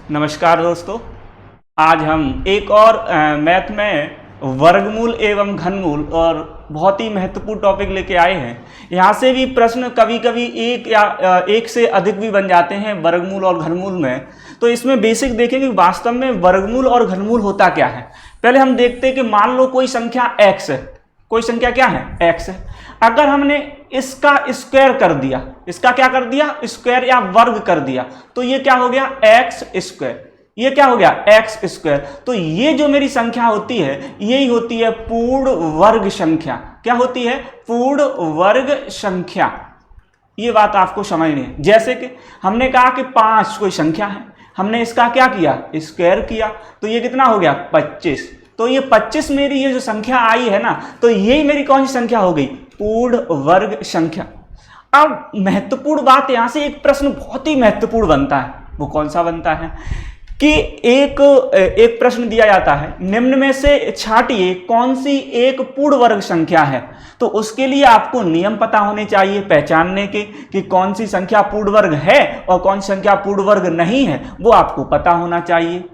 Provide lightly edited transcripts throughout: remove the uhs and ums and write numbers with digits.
नमस्कार दोस्तों, आज हम एक और मैथ में वर्गमूल एवं घनमूल और बहुत ही महत्वपूर्ण टॉपिक लेके आए हैं। यहाँ से भी प्रश्न कभी कभी एक या एक से अधिक भी बन जाते हैं वर्गमूल और घनमूल में। तो इसमें बेसिक देखेंगे वास्तव में वर्गमूल और घनमूल होता क्या है। पहले हम देखते हैं कि मान लो कोई संख्या x है, कोई संख्या क्या है x है। अगर हमने इसका स्क्वायर कर दिया, इसका क्या कर दिया स्क्वायर या वर्ग कर दिया, तो ये क्या हो गया x स्क्वायर, ये क्या हो गया x स्क्वायर। तो ये जो मेरी संख्या होती है यही होती है पूर्ण वर्ग संख्या। क्या होती है? पूर्ण वर्ग संख्या। ये बात आपको समझनी है। जैसे कि हमने कहा कि 5 कोई संख्या है, हमने इसका क्या किया स्क्वायर किया, तो ये कितना हो गया 25। तो ये 25 मेरी ये जो संख्या आई है ना, तो यही मेरी कौन सी संख्या हो गई पूर्ण वर्ग संख्या। अब महत्वपूर्ण बात यहां से एक प्रश्न बहुत ही महत्वपूर्ण बनता है। वो कौन सा बनता है कि एक प्रश्न दिया जाता है, निम्न में से छांटिए कौन सी एक पूर्ण वर्ग संख्या है। तो उसके लिए आपको नियम पता होने चाहिए पहचानने के कि कौन सी संख्या पूर्ण वर्ग है और कौन सी संख्या पूर्ण वर्ग नहीं है, वो आपको पता होना चाहिए।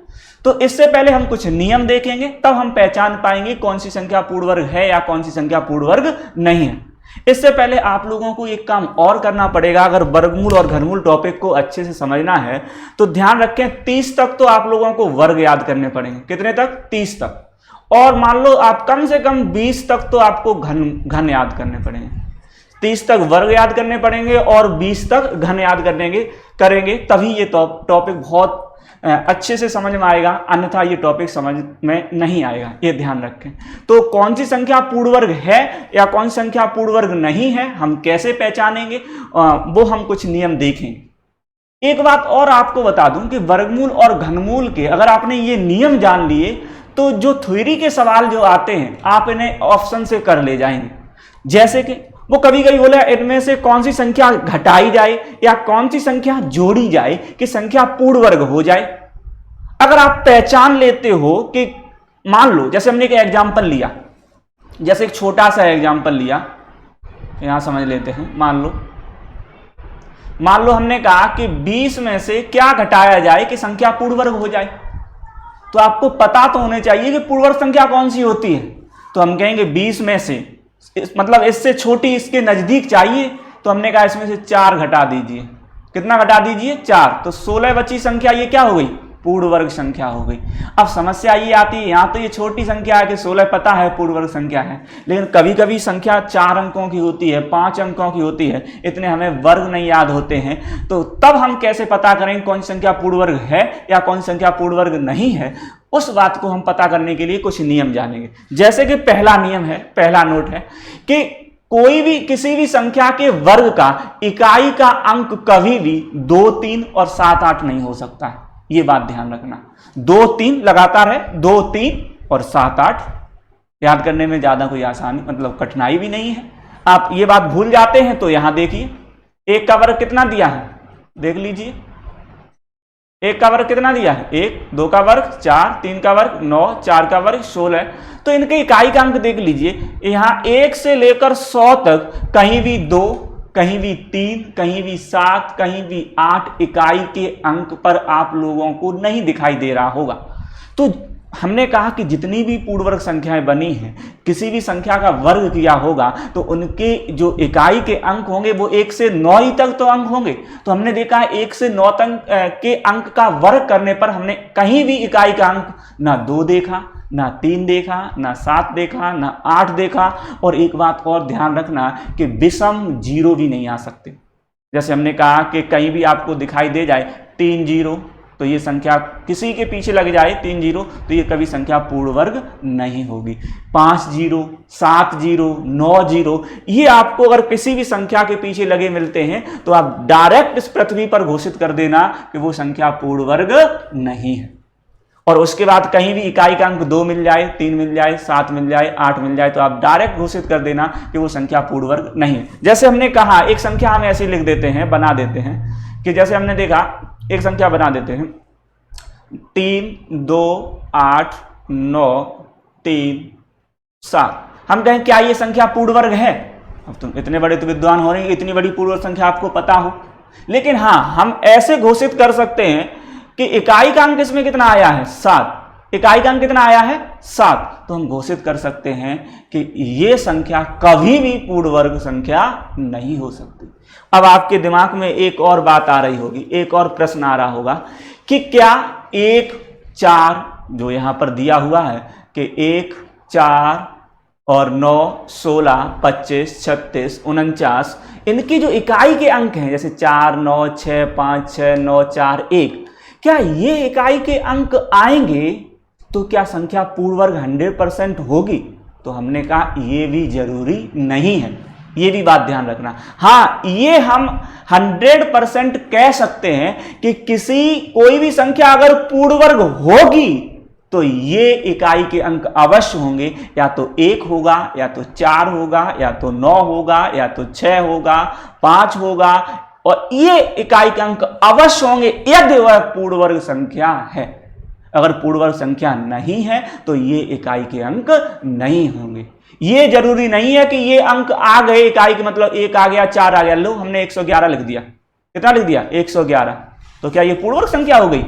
तो इससे पहले हम कुछ नियम देखेंगे, तब हम पहचान पाएंगे कौन सी संख्या पूर्ण वर्ग है या कौन सी संख्या पूर्ण वर्ग नहीं है। इससे पहले आप लोगों को एक काम और करना पड़ेगा। अगर वर्गमूल और घनमूल टॉपिक को अच्छे से समझना है तो ध्यान रखें 30 तक तो आप लोगों को वर्ग याद करने पड़ेंगे। कितने तक? 30 तक। और मान लो आप कम से कम 20 तक तो आपको घन याद करने पड़ेंगे। 30 तक वर्ग याद करने पड़ेंगे और 20 तक घन याद करेंगे, तभी ये टॉपिक बहुत अच्छे से समझ में आएगा, अन्यथा ये टॉपिक समझ में नहीं आएगा। ये ध्यान रखें। तो कौन सी संख्या पूर्ण वर्ग है या कौन सी संख्या पूर्ण वर्ग नहीं है, हम कैसे पहचानेंगे, वो हम कुछ नियम देखेंगे। एक बात और आपको बता दूं कि वर्गमूल और घनमूल के अगर आपने ये नियम जान लिए तो जो थ्योरी के सवाल जो आते हैं आप इन्हें ऑप्शन से कर ले जाएंगे। जैसे कि वो कभी कभी बोला इनमें से कौन सी संख्या घटाई जाए या कौन सी संख्या जोड़ी जाए कि संख्या पूर्ण वर्ग हो जाए। अगर आप पहचान लेते हो कि मान लो जैसे हमने एक एग्जांपल लिया, जैसे एक छोटा सा एग्जांपल लिया, यहां समझ लेते हैं। मान लो हमने कहा कि 20 में से क्या घटाया जाए कि संख्या पूर्ण वर्ग हो जाए। तो आपको पता तो होने चाहिए कि पूर्ण वर्ग संख्या कौन सी होती है। तो हम कहेंगे 20 में से मतलब इससे छोटी इसके नजदीक चाहिए, तो हमने कहा इसमें से 4 घटा दीजिए। कितना घटा दीजिए? 4। तो 16 बची संख्या, ये क्या हो गई पूर्ण वर्ग संख्या हो गई। अब समस्या ये आती है, यहां तो ये छोटी संख्या है कि 16 पता है पूर्ण वर्ग संख्या है, लेकिन कभी कभी संख्या 4 अंकों की होती है, 5 अंकों की होती है, इतने हमें वर्ग नहीं याद होते हैं। तो तब हम कैसे पता करें कौन सी संख्या पूर्ण वर्ग है या कौन सी संख्या पूर्ण वर्ग नहीं है, उस बात को हम पता करने के लिए कुछ नियम जानेंगे। जैसे कि पहला नियम है, पहला नोट है कि कोई भी किसी भी संख्या के वर्ग का इकाई का अंक कभी भी 2, 3 और 7, 8 नहीं हो सकता है। ये बात ध्यान रखना। 2, 3 लगातार है, 2, 3 और 7, 8 याद करने में ज्यादा कोई आसानी मतलब कठिनाई भी नहीं है। आप ये बात भूल जाते हैं तो यहां देखिए 1 का वर्ग कितना दिया है, देख लीजिए 1 का वर्ग कितना दिया है 1, 2 का वर्ग 4, 3 का वर्ग 9, 4 का वर्ग 16। तो इनके इकाई का अंक देख लीजिए, यहां 1 से लेकर 100 तक कहीं भी 2, कहीं भी 3, कहीं भी 7, कहीं भी 8 इकाई के अंक पर आप लोगों को नहीं दिखाई दे रहा होगा। तो हमने कहा कि जितनी भी पूर्ण वर्ग संख्याएं बनी हैं, किसी भी संख्या का वर्ग किया होगा तो उनके जो इकाई के अंक होंगे वो 1 से 9 ही तक तो अंक होंगे। तो हमने देखा 1 से 9 तक के अंक का वर्ग करने पर हमने कहीं भी इकाई का अंक ना 2 देखा, ना 3 देखा, ना 7 देखा, ना 8 देखा। और एक बात और ध्यान रखना कि विषम 0 भी नहीं आ सकते। जैसे हमने कहा कि कहीं भी आपको दिखाई दे जाए 3 0, तो ये संख्या किसी के पीछे लग जाए 3 0, तो ये कभी संख्या पूर्ण वर्ग नहीं होगी। 5 0, 7 0, 9 0, ये आपको अगर किसी भी संख्या के पीछे लगे मिलते हैं तो आप डायरेक्ट इस पृथ्वी पर घोषित कर देना कि वो संख्या पूर्ण वर्ग नहीं है। और उसके बाद कहीं भी इकाई का अंक 2 मिल जाए, 3 मिल जाए, 7 मिल जाए, 8 मिल जाए, तो आप डायरेक्ट घोषित कर देना कि वो संख्या पूर्ण वर्ग नहीं है। जैसे हमने कहा एक संख्या हम ऐसे लिख देते हैं, बना देते हैं कि जैसे हमने देखा एक संख्या बना देते हैं 3, 2, 8, 9, 3, 7। हम कहें क्या ये संख्या पूर्ण वर्ग है? अब तुम इतने बड़े तो विद्वान हो रहे हैं, इतनी बड़ी पूर्ण वर्ग संख्या आपको पता हो। लेकिन हाँ, हम ऐसे घोषित कर सकते हैं कि इकाई का अंक इसमें कितना आया है 7, इकाई का अंक कितना आया है 7, तो हम घोषित कर सकते हैं कि ये संख्या कभी भी पूर्ण वर्ग संख्या नहीं हो सकती। अब आपके दिमाग में एक और बात आ रही होगी, एक और प्रश्न आ रहा होगा कि क्या 1, 4 जो यहां पर दिया हुआ है कि 1, 4 और 9, 16, 25, 36, 49, इनकी जो इकाई के अंक हैं जैसे 4, 9, 6, 5, 6, 9, 4, 1, क्या ये इकाई के अंक आएंगे तो क्या संख्या पूर्ण वर्ग 100% होगी? तो हमने कहा ये भी जरूरी नहीं है, ये भी बात ध्यान रखना। हाँ, ये हम 100% कह सकते हैं कि कोई भी संख्या अगर पूर्ण वर्ग होगी तो ये इकाई के अंक अवश्य होंगे, या तो 1 होगा, या तो 4 होगा, या तो 9 होगा, या तो 6 होगा, 5 होगा, और ये इकाई के अंक अवश्य होंगे यदि वह पूर्ण वर्ग संख्या है। अगर पूर्ण वर्ग संख्या नहीं है तो ये इकाई के अंक नहीं होंगे। ये जरूरी नहीं है कि ये अंक आ गए इकाई के, मतलब 1 आ गया, 4 आ गया, लो हमने 111 लिख दिया। कितना लिख दिया? 111, तो क्या ये पूर्ण वर्ग संख्या हो गई?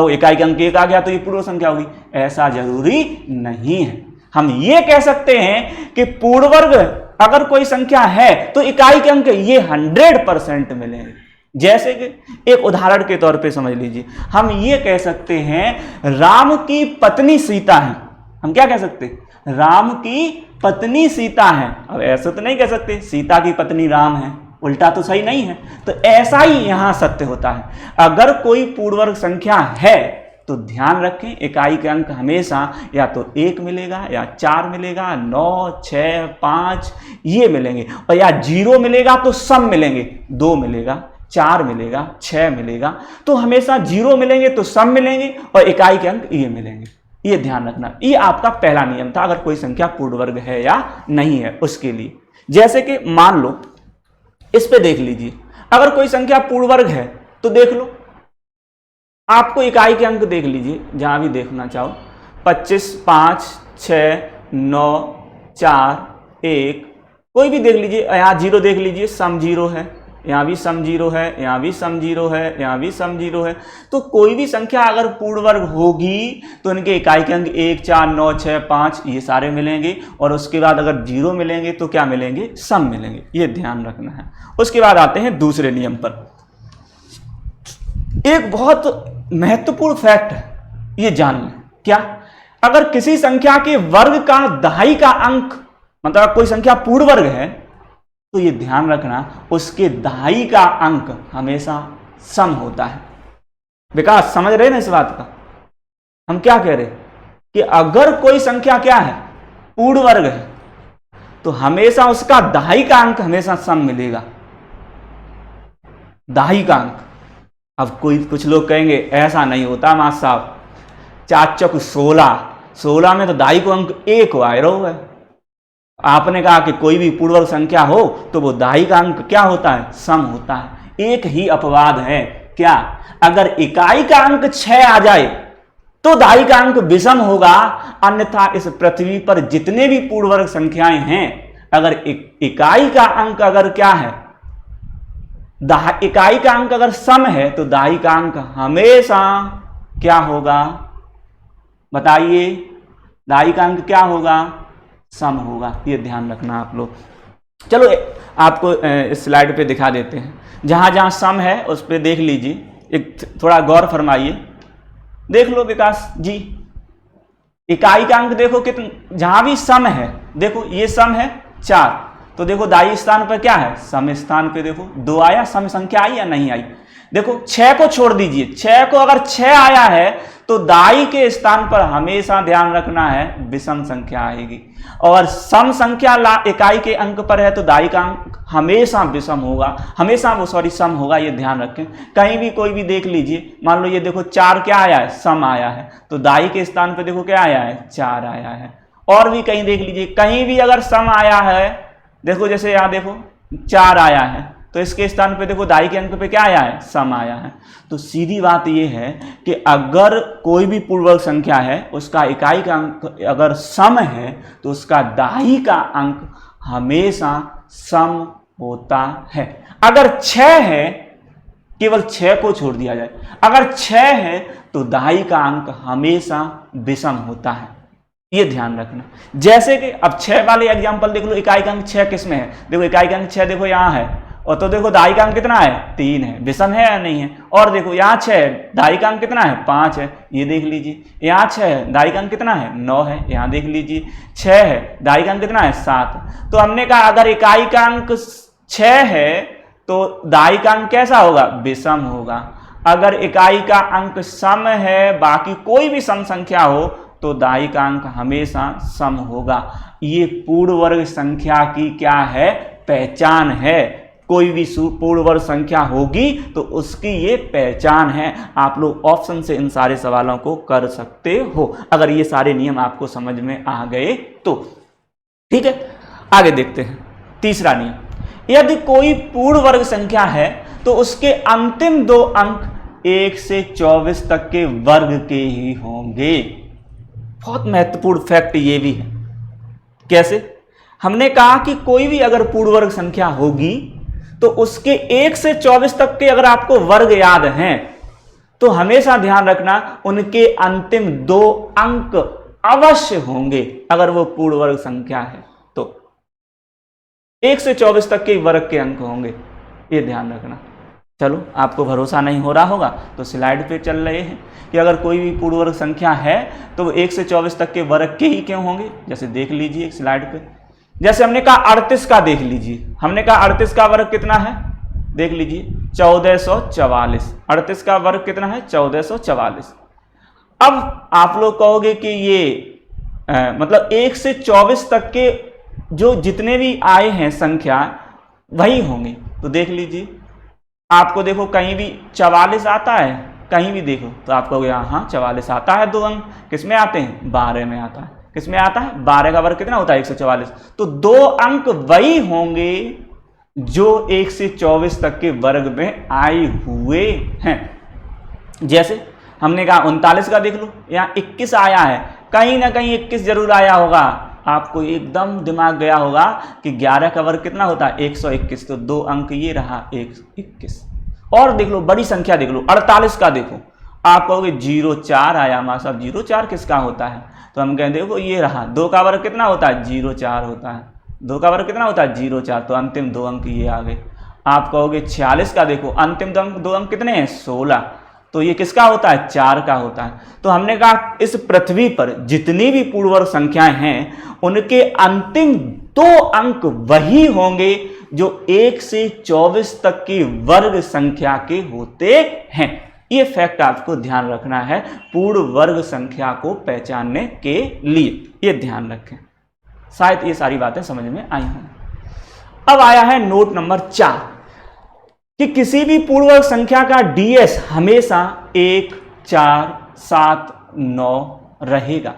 इकाई के अंक 1 आ गया तो ये पूर्ण वर्ग संख्या होगी? ऐसा जरूरी नहीं है। हम ये कह सकते हैं कि पूर्ण वर्ग अगर कोई संख्या है तो इकाई के अंक ये 100% मिलेंगे। जैसे कि एक उदाहरण के तौर पे समझ लीजिए, हम ये कह सकते हैं राम की पत्नी सीता है। हम क्या कह सकते हैं? राम की पत्नी सीता है। अब ऐसा तो नहीं कह सकते सीता की पत्नी राम है, उल्टा तो सही नहीं है। तो ऐसा ही यहां सत्य होता है। अगर कोई पूर्ण वर्ग संख्या है तो ध्यान रखें इकाई के अंक हमेशा या तो 1 मिलेगा, या 4 मिलेगा, 9, 6, 5 ये मिलेंगे, और या 0 मिलेगा तो सम मिलेंगे, 2 मिलेगा, 4 मिलेगा, 6 मिलेगा, तो हमेशा 0 मिलेंगे तो सम मिलेंगे और इकाई के अंक ये मिलेंगे। ये ध्यान रखना। ये आपका पहला नियम था, अगर कोई संख्या पूर्ण वर्ग है या नहीं है उसके लिए। जैसे कि मान लो इस पे देख लीजिए, अगर कोई संख्या पूर्ण वर्ग है तो देख लो, आपको इकाई के अंक देख लीजिए जहां भी देखना चाहो, 25, 5, 6, 9, 4, 1, कोई भी देख लीजिए। यहाँ 0 देख लीजिए, सम 0 है, यहाँ भी सम 0 है, यहाँ भी सम 0 है, यहाँ भी सम 0 है। तो कोई भी संख्या अगर पूर्ण वर्ग होगी तो इनके इकाई के अंक 1, 4, 9, 6, 5 ये सारे मिलेंगे, और उसके बाद अगर 0 मिलेंगे तो क्या मिलेंगे? सम मिलेंगे। ये ध्यान रखना है। उसके बाद आते हैं दूसरे नियम पर। एक बहुत महत्वपूर्ण फैक्ट है, ये जान लें। क्या? अगर किसी संख्या के वर्ग का दहाई का अंक, मतलब कोई संख्या पूर्ण वर्ग है तो ये ध्यान रखना उसके दहाई का अंक हमेशा सम होता है। विकास समझ रहे ना इस बात का? हम क्या कह रहे कि अगर कोई संख्या क्या है? पूर्ण वर्ग है, तो हमेशा उसका दहाई का अंक हमेशा सम मिलेगा। दहाई का अंक। अब कुछ लोग कहेंगे ऐसा नहीं होता मास्टर साहब, 4 चौक 16 में तो दहाई को अंक 1 वायरो है। आपने कहा कि कोई भी पूर्ण वर्ग संख्या हो तो वो दहाई का अंक क्या होता है? सम होता है। एक ही अपवाद है, क्या? अगर इकाई का अंक 6 आ जाए तो दहाई का अंक विषम होगा, अन्यथा इस पृथ्वी पर जितने भी पूर्ण वर्ग संख्याएं हैं, अगर इकाई का अंक अगर क्या है? इकाई का अंक अगर सम है तो दहाई का अंक हमेशा क्या होगा? बताइए, दहाई का अंक क्या होगा? सम होगा। ये ध्यान रखना आप लोग। चलो आपको इस स्लाइड पे दिखा देते हैं, जहां जहां सम है उस पे देख लीजिए, एक थोड़ा गौर फरमाइए। देख लो विकास जी, इकाई का अंक देखो कितना, जहां भी सम है देखो, ये सम है 4, तो देखो दाई स्थान पर क्या है? सम स्थान पे देखो 2 आया, सम संख्या आई या नहीं आई? देखो 6 को छोड़ दीजिए, 6 को अगर 6 आया है तो दाई के स्थान पर हमेशा ध्यान रखना है विषम संख्या आएगी, और सम संख्या इकाई के अंक पर है तो दाई का अंक हमेशा विषम होगा, हमेशा वो सम होगा। ये ध्यान रखें। कहीं भी कोई भी देख लीजिए, मान लो ये देखो 4 क्या आया है? सम आया है, तो दाई के स्थान पर देखो क्या आया है? 4 आया है। और भी कहीं देख लीजिए, कहीं भी अगर सम आया है, देखो जैसे यहां देखो 4 आया है तो इसके स्थान पे देखो दाई के अंक पे क्या आया है? सम आया है। तो सीधी बात यह है कि अगर कोई भी पूर्ण वर्ग संख्या है उसका इकाई का अंक अगर सम है तो उसका दाई का अंक हमेशा सम होता है। अगर 6 है केवल 6 को छोड़ दिया जाए। अगर 6 है तो दहाई का अंक हमेशा विषम होता है, ये ध्यान रखना। जैसे कि अब 6 वाले एग्जांपल देख लो, इकाई का अंक 6 किस में है, देखो इकाई का अंक 6 देखो यहाँ है, और तो देखो दहाई का अंक कितना है 3 है, विषम है या नहीं है। और देखो यहाँ 6 है, दहाई का अंक कितना है 5 है, ये देख लीजिए। यहाँ 6 है, दहाई का अंक कितना है 9 है, यहाँ देख लीजिए। 6 है, दहाई का अंक कितना है 7। तो हमने कहा अगर इकाई का अंक 6 है तो दहाई का अंक कैसा होगा, विषम होगा। अगर इकाई का अंक सम है, बाकी कोई भी सम संख्या हो, तो दहाई का अंक हमेशा सम होगा। ये पूर्ण वर्ग संख्या की क्या है, पहचान है। कोई भी पूर्ण वर्ग संख्या होगी तो उसकी ये पहचान है। आप लोग ऑप्शन से इन सारे सवालों को कर सकते हो, अगर ये सारे नियम आपको समझ में आ गए तो। ठीक है, आगे देखते हैं तीसरा नियम। यदि कोई पूर्ण वर्ग संख्या है तो उसके अंतिम 2 अंक 1 से 24 तक के वर्ग के ही होंगे। बहुत महत्वपूर्ण फैक्ट ये भी है। कैसे? हमने कहा कि कोई भी अगर पूर्ण वर्ग संख्या होगी तो उसके 1 से 24 तक के अगर आपको वर्ग याद हैं तो हमेशा ध्यान रखना उनके अंतिम 2 अंक अवश्य होंगे। अगर वो पूर्ण वर्ग संख्या है तो 1 से 24 तक के वर्ग के अंक होंगे, ये ध्यान रखना। चलो, आपको भरोसा नहीं हो रहा होगा तो स्लाइड पे चल रहे हैं कि अगर कोई भी पूर्ण वर्ग संख्या है तो वो 1 से 24 तक के वर्ग के ही क्यों होंगे। जैसे देख लीजिए एक स्लाइड पे, जैसे हमने कहा 38 का देख लीजिए, हमने कहा 38 का वर्ग कितना है, देख लीजिए 1444। 38 का वर्ग कितना है 1444। अब आप लोग कहोगे कि ये मतलब 1 से 24 तक के जो जितने भी आए हैं संख्या वही होंगे। तो देख लीजिए, आपको देखो कहीं भी 44 आता है, कहीं भी देखो तो आपको हाँ 44 आता है। 2 अंक किस में आते हैं, 12 में आता है। किस में आता है, 12 का वर्ग कितना होता है 144। तो 2 अंक वही होंगे जो 1 से 24 तक के वर्ग में आए हुए हैं। जैसे हमने कहा 39 का देख लो, यहाँ 21 आया है, कहीं ना कहीं 21 जरूर आया होगा। आपको एकदम दिमाग गया होगा कि 11 का वर्ग कितना होता है 121। तो 2 अंक ये रहा 121। और देख लो बड़ी संख्या देख लो, 48 का देखो, आप कहोगे 04 आया, मां साहब 04 किसका होता है। तो हम कहें देखो ये रहा, 2 का वर्ग कितना होता है 04 होता है। 2 का वर्ग कितना होता है 04। तो अंतिम 2 अंक ये आ गए। आप कहोगे 46 का देखो, अंतिम 2 अंक कितने हैं 16। तो ये किसका होता है 4 का होता है। तो हमने कहा इस पृथ्वी पर जितनी भी पूर्ण वर्ग संख्याएं हैं उनके अंतिम 2 अंक वही होंगे जो 1 से 24 तक की वर्ग संख्या के होते हैं। ये फैक्ट आपको ध्यान रखना है पूर्ण वर्ग संख्या को पहचानने के लिए, ये ध्यान रखें। शायद ये सारी बातें समझ में आई हों। अब आया है नोट नंबर 4 कि किसी भी पूर्ण वर्ग संख्या का डीएस हमेशा 1, 4, 7, 9 रहेगा।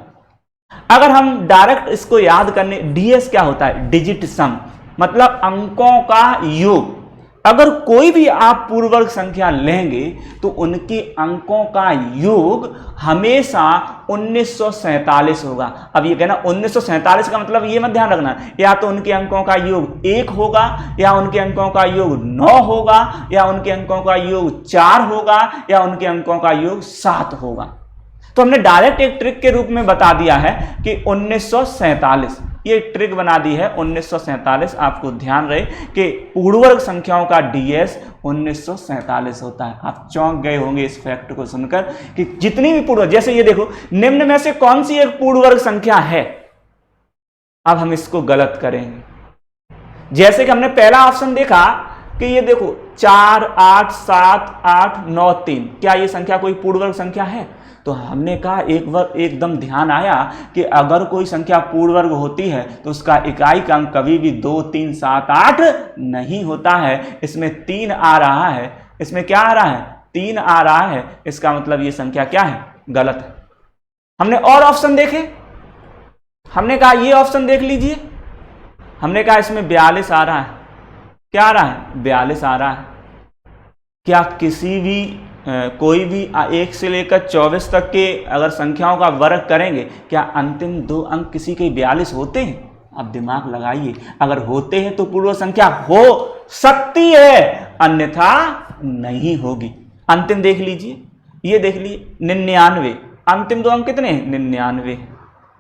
अगर हम डायरेक्ट इसको याद करने, डीएस क्या होता है, डिजिट सम, मतलब अंकों का योग। अगर कोई भी आप पूर्ण वर्ग संख्या लेंगे तो उनके अंकों का योग हमेशा 1947 होगा। अब ये कहना 1947 का मतलब ये मत ध्यान रखना, या तो उनके अंकों का योग 1 होगा, या उनके अंकों का योग 9 होगा, या उनके अंकों का योग 4 होगा, या उनके अंकों का योग 7 होगा। तो हमने डायरेक्ट एक ट्रिक के रूप में बता दिया है कि 1947, ये ट्रिक बना दी है 1947। आपको ध्यान रहे कि पूर्ण वर्ग संख्याओं का डीएस 1947 होता है। आप चौंक गए होंगे इस फैक्ट को सुनकर कि जितनी भी पूर्ण, जैसे ये देखो निम्न में से कौन सी एक पूर्ण वर्ग संख्या है। अब हम इसको गलत करेंगे। जैसे कि हमने पहला ऑप्शन देखा कि ये देखो 4, 8, 7, 8, 9, 3, क्या ये संख्या कोई पूर्ण वर्ग संख्या है। तो हमने कहा एकदम ध्यान आया कि अगर कोई संख्या पूर्ण वर्ग होती है तो उसका इकाई का अंक कभी भी 2, 3, 7, 8 नहीं होता है। इसमें 3 आ रहा है, इसमें क्या आ रहा है 3 आ रहा है, इसका मतलब ये संख्या क्या है, गलत है। हमने और ऑप्शन देखे, हमने कहा ये ऑप्शन देख लीजिए, हमने कहा इसमें 42 आ रहा है, क्या आ रहा है 42 आ रहा है। क्या किसी भी कोई भी 1 से लेकर 24 तक के अगर संख्याओं का वर्ग करेंगे, क्या अंतिम 2 अंक किसी के 42 होते हैं। आप दिमाग लगाइए, अगर होते हैं तो पूर्ण संख्या हो सकती है, अन्यथा नहीं होगी। अंतिम देख लीजिए, ये देख लीजिए 99, अंतिम दो अंक कितने हैं? 99।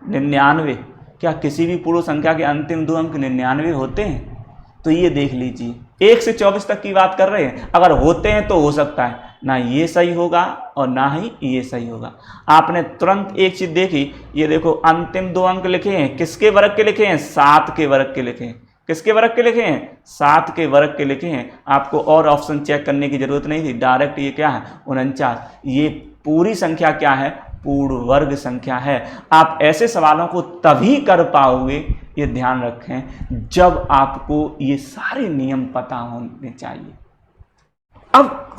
99, क्या किसी भी पूर्ण संख्या के अंतिम दो अंक 99 होते हैं? तो ये देख लीजिए, 1 से 24 तक की बात कर रहे हैं, अगर होते हैं तो हो सकता है ना ये सही होगा और ना ही ये सही होगा। आपने तुरंत एक चीज देखी, ये देखो अंतिम दो अंक लिखे हैं, किसके वर्ग के लिखे हैं? 7 के वर्ग के लिखे हैं। किसके वर्ग के लिखे हैं? 7 के वर्ग के लिखे हैं। आपको और ऑप्शन चेक करने की जरूरत नहीं थी, डायरेक्ट ये क्या है? 49। ये पूरी संख्या क्या है? पूर्ण वर्ग संख्या है। आप ऐसे सवालों को तभी कर पाओगे, ये ध्यान रखें, जब आपको ये सारे नियम पता होने चाहिए। अब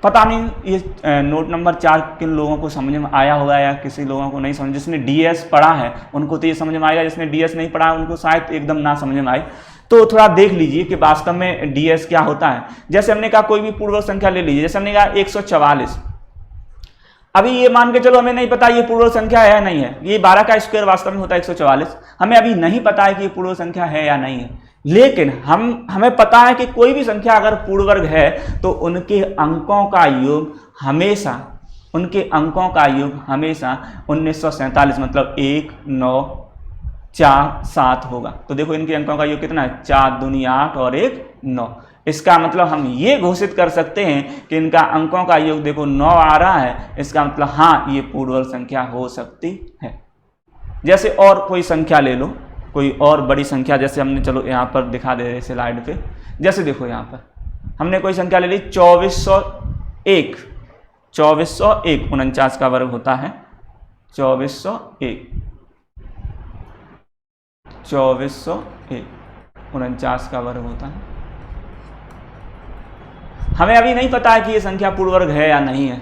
पता नहीं ये नोट नंबर 4 किन लोगों को समझ में आया होगा या किसी लोगों को नहीं समझ। जिसने डीएस पढ़ा है उनको तो ये समझ में आएगा, जिसने डीएस नहीं पढ़ा है उनको शायद एकदम ना समझ में आए। तो थोड़ा देख लीजिए कि वास्तव में डीएस क्या होता है। जैसे हमने कहा कोई भी पूर्ण वर्ग संख्या ले लीजिए, जैसे हमने कहा 144। अभी ये मान के चलो हमें नहीं पता ये पूर्ण वर्ग संख्या है या नहीं है, ये 12 का स्क्वायर वास्तव में होता है 144। हमें अभी नहीं पता है कि ये पूर्ण वर्ग संख्या है या नहीं है, लेकिन हमें पता है कि कोई भी संख्या अगर पूर्ण वर्ग है तो उनके अंकों का योग हमेशा 1947 मतलब 1, 9, 4, 7 होगा। तो देखो इनके अंकों का योग कितना है? 4 दूनी 8 और 1 9। इसका मतलब हम ये घोषित कर सकते हैं कि इनका अंकों का योग देखो 9 आ रहा है। इसका मतलब हाँ, ये पूर्ण वर्ग संख्या हो सकती है। जैसे और कोई संख्या ले लो, कोई और बड़ी संख्या, जैसे हमने चलो यहाँ पर दिखा दे रहे स्लाइड पे। जैसे देखो यहाँ पर हमने कोई संख्या ले ली 2401। 2401 49 का वर्ग होता है। 2401 49 का वर्ग होता है। हमें अभी नहीं पता है कि ये संख्या पूर्ण वर्ग है या नहीं है,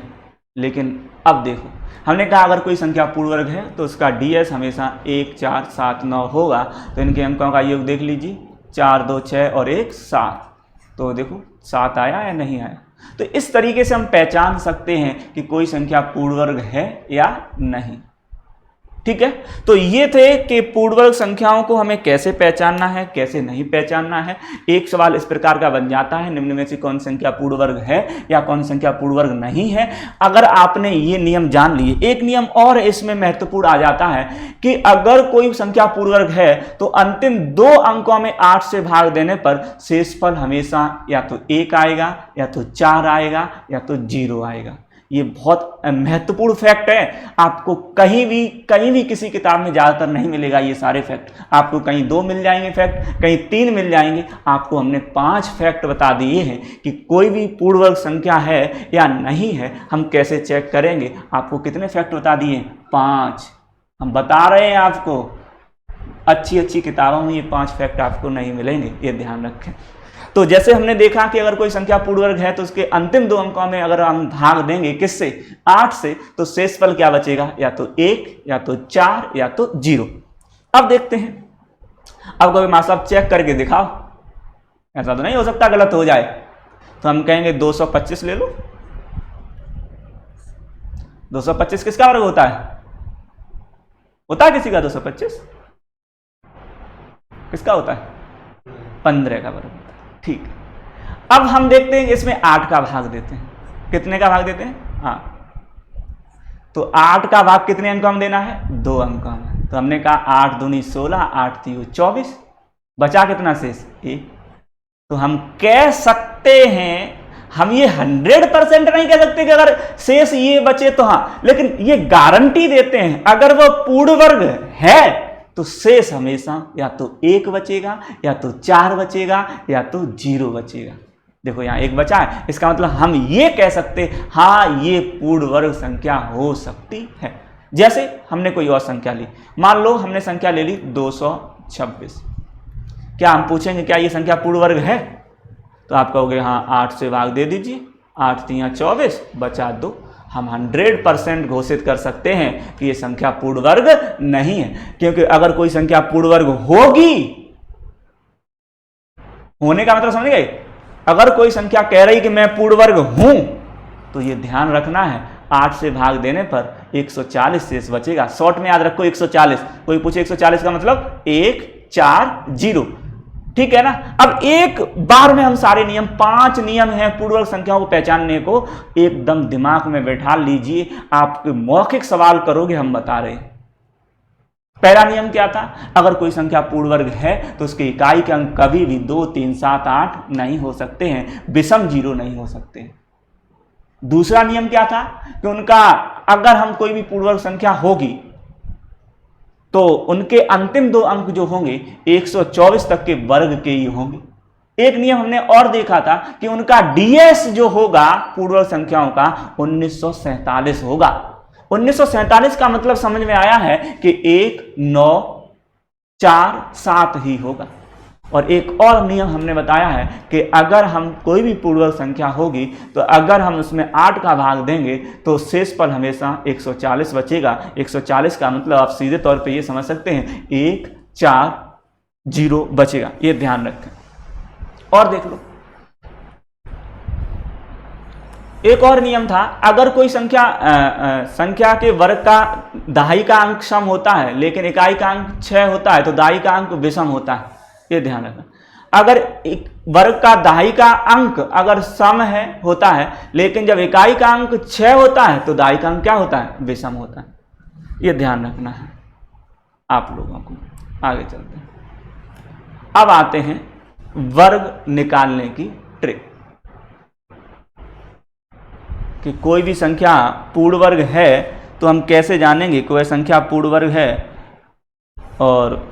लेकिन अब देखो हमने कहा अगर कोई संख्या पूर्ण वर्ग है तो उसका डीएस हमेशा 1, 4, 7, 9 होगा। तो इनके अंकों का योग देख लीजिए, 4, 2, 6 और 1 7। तो देखो 7 आया या नहीं आया। तो इस तरीके से हम पहचान सकते हैं कि कोई संख्या पूर्ण वर्ग है या नहीं। ठीक है, तो ये थे कि पूर्ण वर्ग संख्याओं को हमें कैसे पहचानना है, कैसे नहीं पहचानना है। एक सवाल इस प्रकार का बन जाता है, निम्न में से कौन संख्या पूर्ण वर्ग है या कौन संख्या पूर्ण वर्ग नहीं है। अगर आपने ये नियम जान लिए, एक नियम और इसमें महत्वपूर्ण आ जाता है कि अगर कोई संख्या पूर्ण वर्ग है तो अंतिम दो अंकों में 8 से भाग देने पर शेषफल हमेशा या तो 1 आएगा या तो 4 आएगा या तो 0 आएगा। ये बहुत महत्वपूर्ण फैक्ट है। आपको कहीं भी किसी किताब में ज़्यादातर नहीं मिलेगा ये सारे फैक्ट। आपको कहीं 2 मिल जाएंगे फैक्ट, कहीं 3 मिल जाएंगे। आपको हमने 5 फैक्ट बता दिए हैं कि कोई भी पूर्ण वर्ग संख्या है या नहीं है। हम कैसे चेक करेंगे? आपको कितने फैक्ट बता दिए? 5 हम बता रहे हैं आपको। अच्छी किताबों में ये 5 फैक्ट आपको नहीं मिलेंगे, ये ध्यान रखें। तो जैसे हमने देखा कि अगर कोई संख्या पूर्ण वर्ग है तो उसके अंतिम दो अंकों में अगर हम भाग देंगे किससे? 8 से, तो शेषफल क्या बचेगा? या तो 1 या तो 4 या तो 0। अब देखते हैं, अब कभी मास्टर साहब चेक करके दिखाओ, ऐसा तो नहीं हो सकता गलत हो जाए। तो हम कहेंगे 225 ले लो। 225 किसका वर्ग होता है? होता है किसी का 225? किसका होता है? 15 का वर्ग होता है। ठीक, अब हम देखते हैं इसमें 8 का भाग देते हैं। कितने का भाग देते हैं? 8। तो 8 का भाग कितने अंकों में देना है? 2 अंकों में। तो हमने कहा 8 दूनी 16, 8 3 24, बचा कितना शेष? 1। तो हम कह सकते हैं, हम ये 100% नहीं कह सकते कि अगर शेष ये बचे तो हाँ, लेकिन ये गारंटी देते हैं अगर वो पूर्ण वर्ग है तो शेष हमेशा या तो 1 बचेगा या तो 4 बचेगा या तो 0 बचेगा। देखो यहाँ 1 बचा है, इसका मतलब हम ये कह सकते हाँ ये पूर्ण वर्ग संख्या हो सकती है। जैसे हमने कोई और संख्या ली, मान लो हमने संख्या ले ली 226। क्या हम पूछेंगे क्या ये संख्या पूर्ण वर्ग है? तो आप कहोगे हाँ 8 से भाग दे दीजिए, 8 3 24 बचा 2। हम 100% घोषित कर सकते हैं कि यह संख्या पूर्ण वर्ग नहीं है, क्योंकि अगर कोई संख्या पूर्ण वर्ग होगी, होने का मतलब समझ गए, अगर कोई संख्या कह रही कि मैं पूर्ण वर्ग हूं तो यह ध्यान रखना है 8 से भाग देने पर 140 शेष बचेगा। शॉर्ट में याद रखो 140। कोई पूछे 140 का मतलब 1 4 0, ठीक है ना। अब एक बार में हम सारे नियम, 5 नियम हैं पूर्ववर्ग संख्याओं को पहचानने को, एकदम दिमाग में बैठा लीजिए। आपके मौखिक सवाल करोगे हम बता रहे हैं। पहला नियम क्या था? अगर कोई संख्या पूर्णवर्ग है तो उसके इकाई के अंक कभी भी 2, 3, 7, 8 नहीं हो सकते हैं, विषम 0 नहीं हो सकते हैं। दूसरा नियम क्या था कि उनका, अगर हम कोई भी पूर्णवर्ग संख्या होगी तो उनके अंतिम 2 अंक जो होंगे 124 तक के वर्ग के ही होंगे। एक नियम हमने और देखा था कि उनका डीएस जो होगा पूर्णवर्ग संख्याओं का 1947 होगा। 1947 का मतलब समझ में आया है कि 1, 9, 4, 7 ही होगा। और एक और नियम हमने बताया है कि अगर हम कोई भी पूर्णवर्ग संख्या होगी तो अगर हम उसमें 8 का भाग देंगे तो शेष पर हमेशा 140 बचेगा। 140 का मतलब आप सीधे तौर पे ये समझ सकते हैं 1, 4, 0 बचेगा। ये ध्यान रखें। और देख लो, एक और नियम था, अगर कोई संख्या के वर्ग का दहाई का अंक सम होता है लेकिन इकाई का अंक 6 होता है तो दहाई का अंक विषम होता है। ये ध्यान रखना। अगर एक वर्ग का दहाई का अंक अगर सम होता है लेकिन जब इकाई का अंक 6 होता है तो दहाई का अंक क्या होता है? विषम होता है। ये ध्यान रखना है आप लोगों को। आगे चलते हैं। अब आते हैं वर्ग निकालने की ट्रिक, कि कोई भी संख्या पूर्ण वर्ग है तो हम कैसे जानेंगे कोई संख्या पूर्ण वर्ग है। और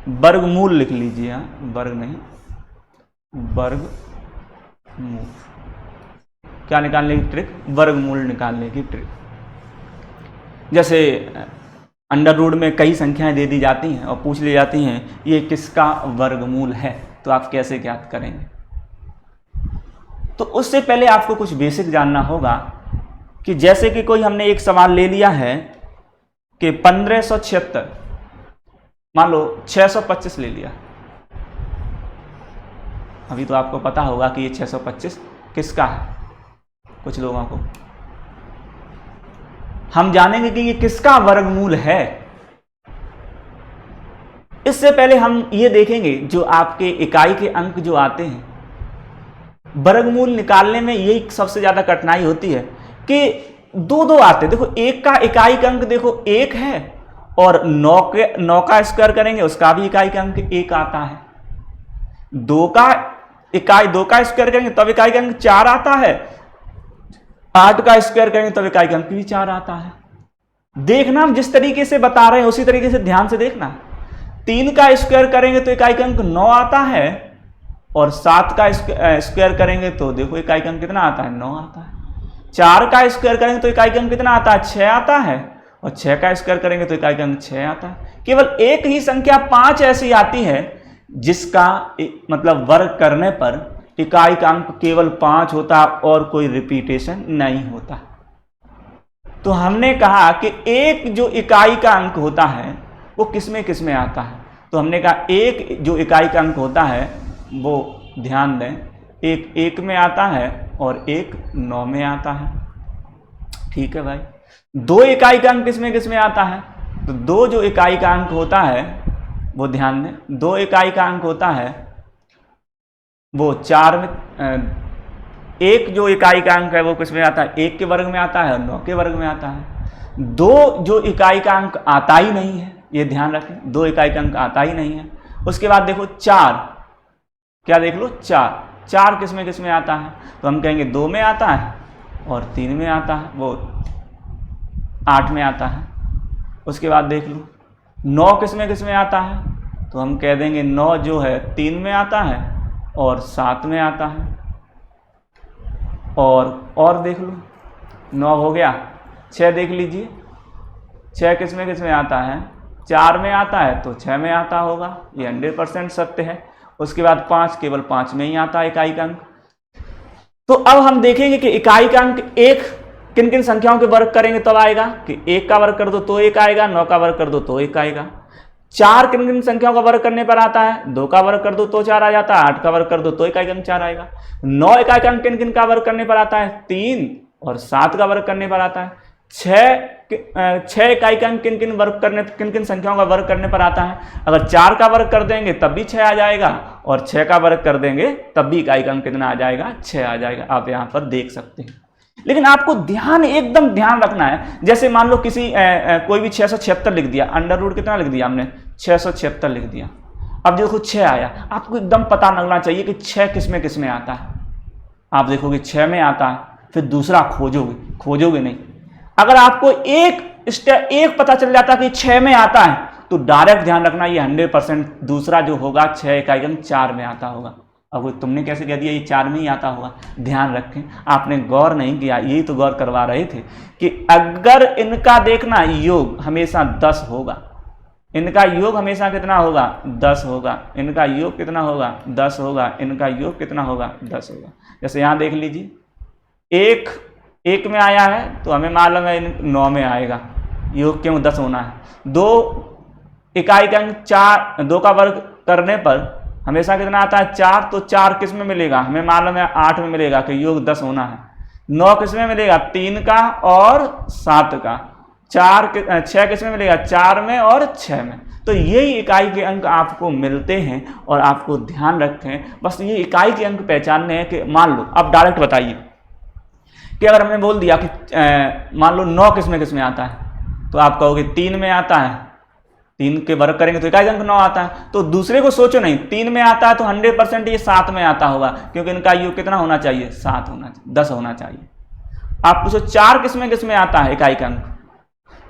वर्गमूल लिख लीजिए, वर्ग नहीं, वर्गमूल। क्या निकालने की ट्रिक? वर्गमूल निकालने की ट्रिक। जैसे अंडर रूट में कई संख्याएं दे दी जाती हैं और पूछ ली जाती हैं ये किसका वर्गमूल है, तो आप कैसे ज्ञात करेंगे? तो उससे पहले आपको कुछ बेसिक जानना होगा कि जैसे कि कोई हमने एक सवाल ले लिया है कि 1576, मान लो 625 ले लिया। अभी तो आपको पता होगा कि ये 625 किसका है। कुछ लोगों को हम जानेंगे कि ये किसका वर्गमूल है। इससे पहले हम ये देखेंगे जो आपके इकाई के अंक जो आते हैं, वर्गमूल निकालने में यही सबसे ज्यादा कठिनाई होती है कि 2 आते। देखो, एक का इकाई का अंक देखो 1 है और 9 का स्क्वायर करेंगे उसका भी इकाई का अंक 1 आता है। 2 का स्क्वायर करेंगे तब इकाई का अंक 4 आता है। 8 का स्क्वायर करेंगे तब इकाई का अंक भी 4 आता है। देखना, हम जिस तरीके से बता रहे हैं उसी तरीके से ध्यान से देखना। 3 का स्क्वायर करेंगे तो इकाई का अंक 9 आता है और 7 का स्क्वायर करेंगे तो देखो इकाई का अंक कितना आता है? 9 आता है। 4 का स्क्वायर करेंगे तो इकाई का अंक कितना आता है? 6 आता है। और 6 का स्क्वायर करेंगे तो इकाई का अंक 6 आता है। केवल एक ही संख्या 5 ऐसी आती है जिसका मतलब वर्ग करने पर इकाई का अंक केवल 5 होता है और कोई रिपीटेशन नहीं होता। तो हमने कहा कि एक जो इकाई का अंक होता है वो किसमें किसमें आता है। तो हमने कहा एक जो इकाई का अंक होता है वो ध्यान दें, एक 1 में आता है और एक 9 में आता है। ठीक है भाई। 2 इकाई का अंक किसमें किसमें आता है? तो 2 जो इकाई का अंक होता है वो ध्यान दें, 2 इकाई का अंक होता है वो 4 में, 1 जो इकाई का अंक है वो किसमें आता है? 1 के वर्ग में आता है और 9 के वर्ग में आता है। 2 जो इकाई का अंक आता ही नहीं है, ये ध्यान रखें, 2 इकाई का अंक आता ही नहीं है। उसके बाद देखो 4, क्या देख लो 4 किसमें किसमें आता है? तो हम कहेंगे 2 में आता है और 3 में आता है, वो 8 में आता है। उसके बाद देख लो 9 किसमें किसमें आता है? तो हम कह देंगे 9 जो है 3 में आता है और 7 में आता है। और देख लो 9 हो गया। 6 देख लीजिए, 6 किसमें किसमें आता है? 4 में आता है तो 6 में आता होगा, ये 100% सत्य है। उसके बाद 5 केवल 5 में ही आता है इकाई का अंक। तो अब हम देखेंगे कि इकाई का अंक 1 किन किन संख्याओं के वर्ग करेंगे तब आएगा कि 1 का वर्ग कर दो तो 1 आएगा, 9 का वर्ग कर दो तो 1 आएगा। 4 किन किन संख्याओं का वर्ग करने पर आता है? 2 का वर्ग कर दो तो 4 आ जाता है, 8 का वर्ग कर दो तो इकाई का अंक 4 आएगा। 9 इकाई का अंक किन किन का वर्ग करने पर आता है? 3 और 7 का वर्ग करने पर आता है। छह इकाई का अंक किन किन संख्याओं का वर्ग करने पर आता है? अगर 4 का वर्ग कर देंगे तब भी 6 आ जाएगा, और 6 का वर्ग कर देंगे तब भी इकाई का अंक कितना आ जाएगा? 6 आ जाएगा। आप यहां पर देख सकते हैं। लेकिन आपको एकदम ध्यान रखना है, जैसे मान लो किसी कोई भी 676 लिख दिया, अंडर रूट कितना लिख दिया हमने? 676 लिख दिया। अब देखो 6 आया, आपको एकदम पता लगना चाहिए कि 6 किस में आता है। आप देखोगे 6 में आता है, फिर दूसरा खोजोगे नहीं। अगर आपको एक पता चल जाता कि 6 में आता है, तो डायरेक्ट ध्यान रखना ये 100% दूसरा जो होगा 6 इकाई अंक 4 में आता होगा। अब तुमने कैसे कह दिया ये 4 में ही आता होगा? ध्यान रखें, आपने गौर नहीं किया, यही तो गौर करवा रहे थे कि अगर इनका देखना योग हमेशा 10 होगा, इनका योग हमेशा कितना होगा? 10 होगा। इनका योग कितना होगा? 10 होगा। इनका योग कितना होगा? 10 होगा। जैसे यहां देख लीजिए, एक में आया है तो हमें मालूम है 9 में आएगा, योग क्यों? 10 होना है। 2 इकाई का अंक 4, 2 का वर्ग करने पर हमेशा कितना आता है? 4। तो 4 किस में मिलेगा? हमें मालूम है 8 में मिलेगा कि योग 10 होना है। 9 किस में मिलेगा? 3 का और 7 का। 6 किस में मिलेगा? 4 में और 6 में। तो यही इकाई के अंक आपको मिलते हैं, और आपको ध्यान रखें, बस ये इकाई के अंक पहचानने हैं। कि मान लो, अब डायरेक्ट बताइए कि अगर हमने बोल दिया कि मान लो 9 किस में आता है, तो आप कहोगे 3 में आता है। 3 के वर्ग करेंगे तो इकाई अंक 9 आता है। तो दूसरे को सोचो नहीं, 3 में आता है तो 100% ये 7 में आता होगा, क्योंकि इनका योग कितना होना चाहिए? 7 होना चाहिए, 10 होना चाहिए। आप पूछो 4 किस में आता है इकाई का अंक,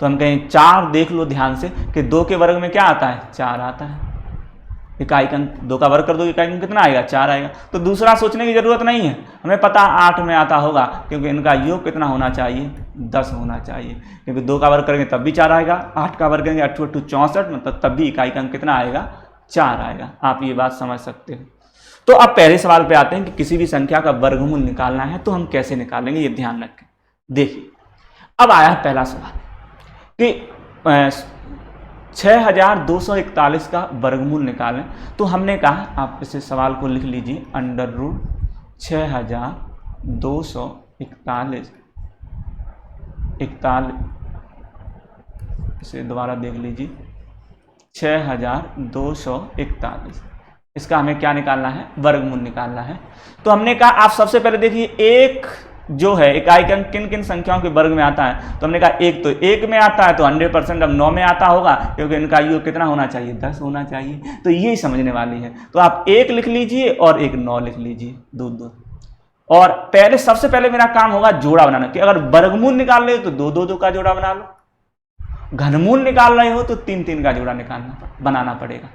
तो हम कहें 4 देख लो ध्यान से कि 2 के वर्ग में क्या आता है? 4 आता है। इकाई का अंक 2 का वर्ग कर दो, इकाई अंक कितना आएगा? 4 आएगा। तो दूसरा सोचने की जरूरत नहीं है, हमें पता 8 में आता होगा, क्योंकि इनका योग कितना होना चाहिए? 10 होना चाहिए। क्योंकि 2 का वर्ग करेंगे तब भी 4 आएगा, 8 का वर्ग करेंगे 8 × 2 64, मतलब तब भी इकाई का अंक कितना आएगा? 4 आएगा। आप ये बात समझ सकते हो। तो अब पहले सवाल पे आते हैं कि किसी भी संख्या का वर्गमूल निकालना है तो हम कैसे निकालेंगे, ये ध्यान रखें। देखिए, अब आया है पहला सवाल कि 6241 का वर्गमूल निकालें। तो हमने कहा, आप इसे सवाल को लिख लीजिए, अंडर रूट 6241, इसे दोबारा देख लीजिए, 6241, इसका हमें क्या निकालना है? वर्गमूल निकालना है। तो हमने कहा, आप सबसे पहले देखिए, एक जो है इकाई का अंक किन किन संख्याओं के वर्ग में आता है? तो हमने कहा एक तो 1 में आता है, तो 100% अब 9 में आता होगा, क्योंकि इनका योग कितना होना चाहिए? 10 होना चाहिए। तो यही समझने वाली है। तो आप 1 लिख लीजिए और एक 9 लिख लीजिए, 2। और पहले सबसे पहले मेरा काम होगा जोड़ा बनाना, कि अगर वर्गमूल निकाल रहे हो तो 2 का जोड़ा बना लो, घनमूल निकाल रहे हो तो 3 का जोड़ा बनाना पड़ेगा।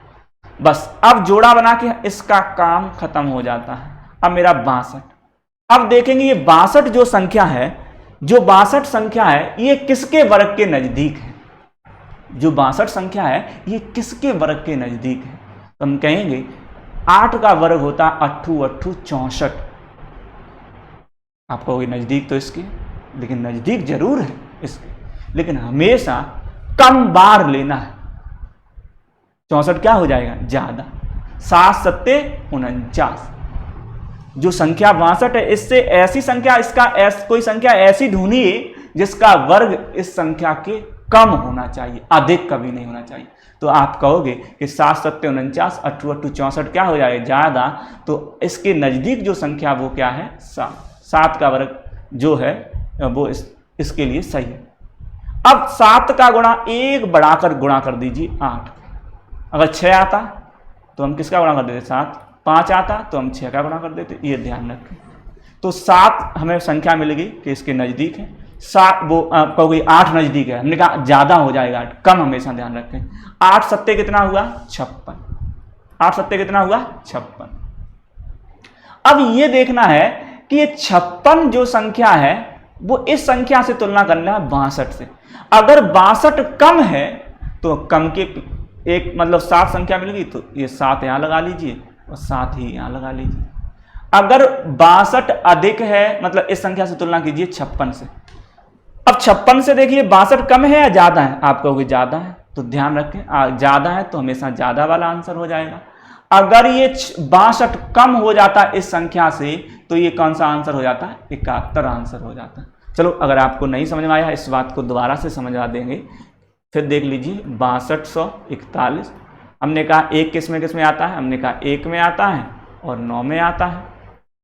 बस अब जोड़ा बना के इसका काम खत्म हो जाता है। अब मेरा 62, अब देखेंगे ये 62 जो संख्या है, ये किसके वर्ग के नजदीक है? जो 62 संख्या है ये किसके वर्ग के नजदीक है? तो हम कहेंगे 8 का वर्ग होता है 8 × 64। आप कहोगे नजदीक तो इसके, लेकिन नजदीक जरूर है इसके, लेकिन हमेशा कम बार लेना है। 64 क्या हो जाएगा? ज्यादा। 7 × 7 = 49। जो संख्या 62 है, इससे ऐसी संख्या, कोई संख्या ऐसी ढूंढिए जिसका वर्ग इस संख्या के कम होना चाहिए, अधिक कभी नहीं होना चाहिए। तो आप कहोगे कि 7 × 7 = 49, 8 × 8 = 64 क्या हो जाएगा? ज्यादा। तो इसके नजदीक जो संख्या वो क्या है? 7 का वर्ग जो है वो इसके लिए सही है। अब 7 का गुणा 1 बढ़ाकर गुणा कर दीजिए 8। अगर 6 आता तो हम किसका गुणा कर देते? 7। 5 आता तो हम 6 का गुणा कर देते। ये ध्यान रखें। तो 7 हमें संख्या मिल गई कि इसके नजदीक है। 7 वो कहोगे 8 नजदीक है, हमने कहा ज्यादा हो जाएगा 8, कम हमेशा ध्यान रखें। 8 × 7 कितना हुआ? 56। 8 × 7 कितना हुआ? 56। अब ये देखना है कि ये 56 जो संख्या है वो इस संख्या से तुलना करना है 62 से। अगर 62 कम है तो कम के एक मतलब 7 संख्या मिल गई, तो ये 7 यहां लगा लीजिए और 7 ही यहां लगा लीजिए। अगर 62 अधिक है, मतलब इस संख्या से तुलना कीजिए 56 से। अब 56 से देखिए 62 कम है या ज्यादा है? आप कहोगे ज्यादा है, तो ध्यान रखें ज्यादा है तो हमेशा ज्यादा वाला आंसर हो जाएगा। अगर ये 62 कम हो जाता है इस संख्या से, तो ये कौन सा आंसर हो जाता है? 71 आंसर हो जाता है। चलो अगर आपको नहीं समझ में आया इस बात को दोबारा से समझा देंगे। फिर देख लीजिए 6241। हमने कहा एक किस में आता है, हमने कहा 1 में आता है और 9 में आता है।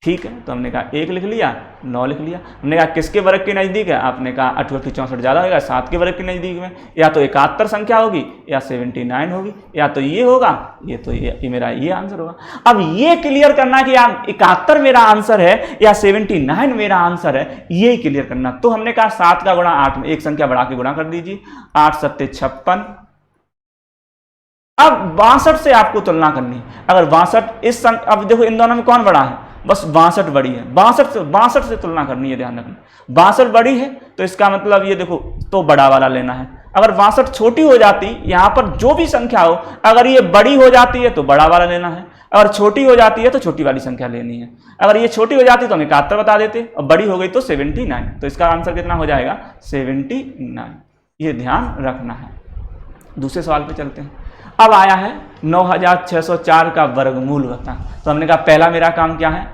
ठीक है, तो हमने कहा 1 लिख लिया, 9 लिख लिया। हमने कहा किसके वर्ग के नज़दीक है, आपने कहा 68 64 ज़्यादा होगा, 7 के वर्ग के नज़दीक में, या तो 71 संख्या होगी या 79 होगी, या तो ये होगा, ये तो ये मेरा ये आंसर होगा। अब ये क्लियर करना कि 71 मेरा आंसर है या 79 मेरा आंसर है, ये क्लियर करना। तो हमने कहा 7 का गुणा 8 में, एक संख्या बढ़ा के गुणा कर दीजिए, 8 7 56। अब 62 से आपको तुलना करनी है। अगर 62 अब देखो इन दोनों में कौन बड़ा है, बस 62 बड़ी है। 62 से तुलना करनी है, ध्यान रखना। 62 बड़ी है तो इसका मतलब ये देखो तो बड़ा वाला लेना है। अगर 62 छोटी हो जाती, यहां पर जो भी संख्या हो, अगर ये बड़ी हो जाती है तो बड़ा वाला लेना है, अगर छोटी हो जाती है तो छोटी वाली संख्या लेनी है। अगर ये छोटी हो जाती तो हम 71 बता देते और बड़ी हो गई तो 79। तो इसका आंसर कितना हो जाएगा, 79। ये ध्यान रखना है। दूसरे सवाल पे चलते हैं। अब आया है 9604 का वर्गमूल बता। तो हमने कहा पहला मेरा काम क्या है,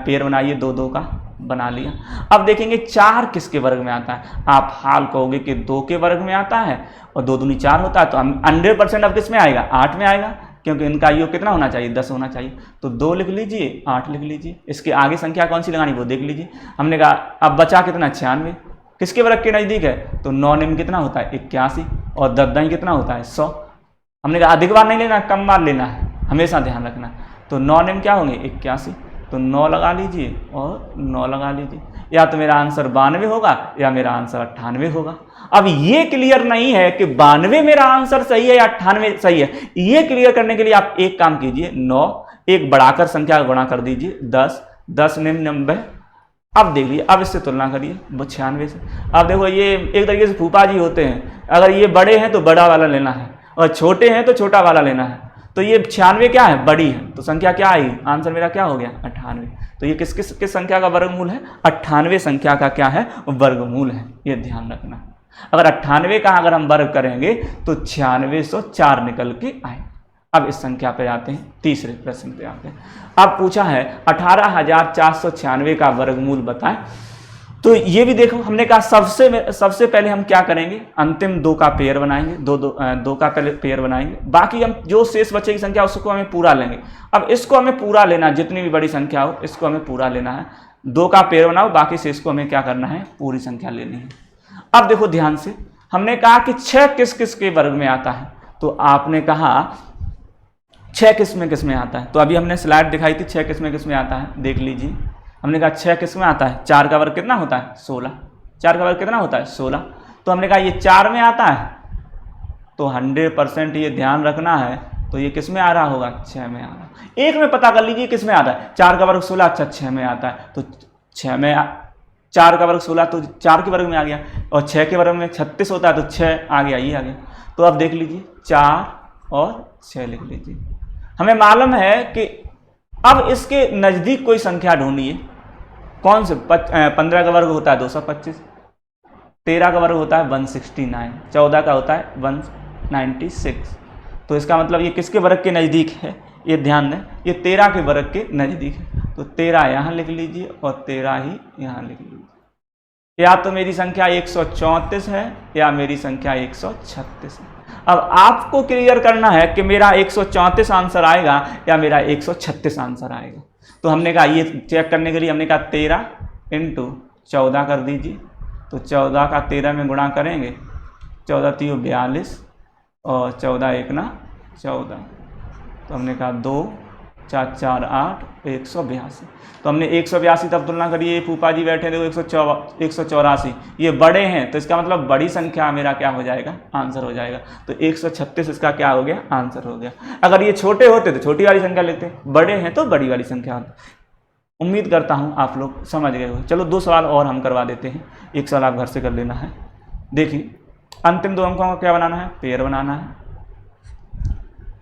पेड़ बनाइए, 2 2 का बना लिया। अब देखेंगे 4 किसके वर्ग में आता है। आप हाल कहोगे कि 2 के वर्ग में आता है और 2 दूनी 4 होता है, तो हम 100% अब किस में आएगा, 8 में आएगा, क्योंकि इनका योग कितना होना चाहिए, 10 होना चाहिए। तो 2 लिख लीजिए, 8 लिख लीजिए। इसके आगे संख्या कौन सी लगानी वो देख लीजिए। हमने कहा अब बचा कितना, 96, किसके वर्ग के नज़दीक है, तो 9 निम्न कितना होता है, 81, और 10 दाई कितना होता है, 100। हमने कहा अधिक बार नहीं लेना, कम बार लेना है, हमेशा ध्यान रखना। तो 9 निम्न क्या होंगे, 81, तो 9 लगा लीजिए और 9 लगा लीजिए। या तो मेरा आंसर 92 होगा या मेरा आंसर 98 होगा। अब ये क्लियर नहीं है कि 92 मेरा आंसर सही है या 98 सही है। ये क्लियर करने के लिए आप एक काम कीजिए, 9 एक बढ़ाकर संख्या गुणा कर दीजिए, 10 10 निम्न 90। अब देख लीजिए, अब इससे तुलना करिए 96 से। अब देखो ये एक तरीके से फूफा जी होते हैं, अगर ये बड़े हैं तो बड़ा वाला लेना है और छोटे हैं तो छोटा वाला लेना है। तो ये 96 क्या है, बड़ी है, तो संख्या क्या आई, आंसर मेरा क्या हो गया, 98। तो ये किस संख्या का वर्गमूल है, 98 संख्या का क्या है, वर्गमूल है। ये ध्यान रखना। अगर 98 का अगर हम वर्ग करेंगे तो 9604 निकल के आए। अब इस संख्या पे आते हैं, तीसरे प्रश्न पे आते हैं। अब पूछा है 18496 का वर्गमूल बताएं। तो ये भी देखो, हमने कहा सबसे पहले हम क्या करेंगे, अंतिम 2 का पेयर बनाएंगे, 2 का पहले पेयर बनाएंगे, बाकी हम जो शेष बचेगी संख्या उसको हमें पूरा लेंगे। अब इसको हमें पूरा लेना, जितनी भी बड़ी संख्या हो इसको हमें पूरा लेना है। 2 का पेयर बनाओ, बाकी शेष को हमें क्या करना है, पूरी संख्या लेनी है। अब देखो ध्यान से, हमने कहा कि 6 किस किस के वर्ग में आता है। तो आपने कहा 6 किस में आता है। तो अभी हमने स्लाइड दिखाई थी 6 किस में आता है, देख लीजिए। हमने कहा 6 किस में आता है, 4 का वर्ग कितना होता है, 16। 4 का वर्ग कितना होता है, 16। तो हमने कहा ये 4 में आता है, तो 100% ये ध्यान रखना है, तो ये किस में आ रहा होगा, 6 में आ रहा है। 1 में पता कर लीजिए किस में आता है, 4 का वर्ग 16, अच्छा 6 में आता है, तो 6 में 4 का वर्ग 16 तो 4 के वर्ग में आ गया, और 6 के वर्ग में 36 होता है, तो 6 आ गया, ये आ गया। तो अब देख लीजिए 4 और 6 लिख लीजिए। हमें मालूम है कि अब इसके नज़दीक कोई संख्या ढूंढिए, कौन से 15 का वर्ग होता है 225, 13 का वर्ग होता है 169, 14 का होता है 196। तो इसका मतलब ये किसके वर्ग के नज़दीक है, ये ध्यान दें, ये 13 के वर्ग के नज़दीक है। तो 13 यहाँ लिख लीजिए और 13 ही यहाँ लिख लीजिए। या तो मेरी संख्या 134 है या मेरी संख्या 136 है। अब आपको क्लियर करना है कि मेरा 134 आंसर आएगा या मेरा 136 आंसर आएगा। तो हमने कहा ये चेक करने के लिए हमने कहा 13 × 14 कर दीजिए। तो 14 का 13 में गुणा करेंगे, 14 × 42 और 14 × 1 = 14। तो हमने कहा 2 4 4 8 182। तो हमने 182 तब तुलना करी, ये फूफा जी बैठे थे 184, ये बड़े हैं, तो इसका मतलब बड़ी संख्या मेरा क्या हो जाएगा, आंसर हो जाएगा। तो 136 इसका क्या हो गया, आंसर हो गया। अगर ये छोटे होते तो छोटी वाली संख्या लेते, बड़े हैं तो बड़ी वाली संख्या होती। उम्मीद करता हूँ आप लोग समझ गए हो। चलो 2 सवाल और हम करवा देते हैं, एक सवाल आप घर से कर लेना है। देखिए अंतिम 2 अंकों का क्या बनाना है, पेयर बनाना है,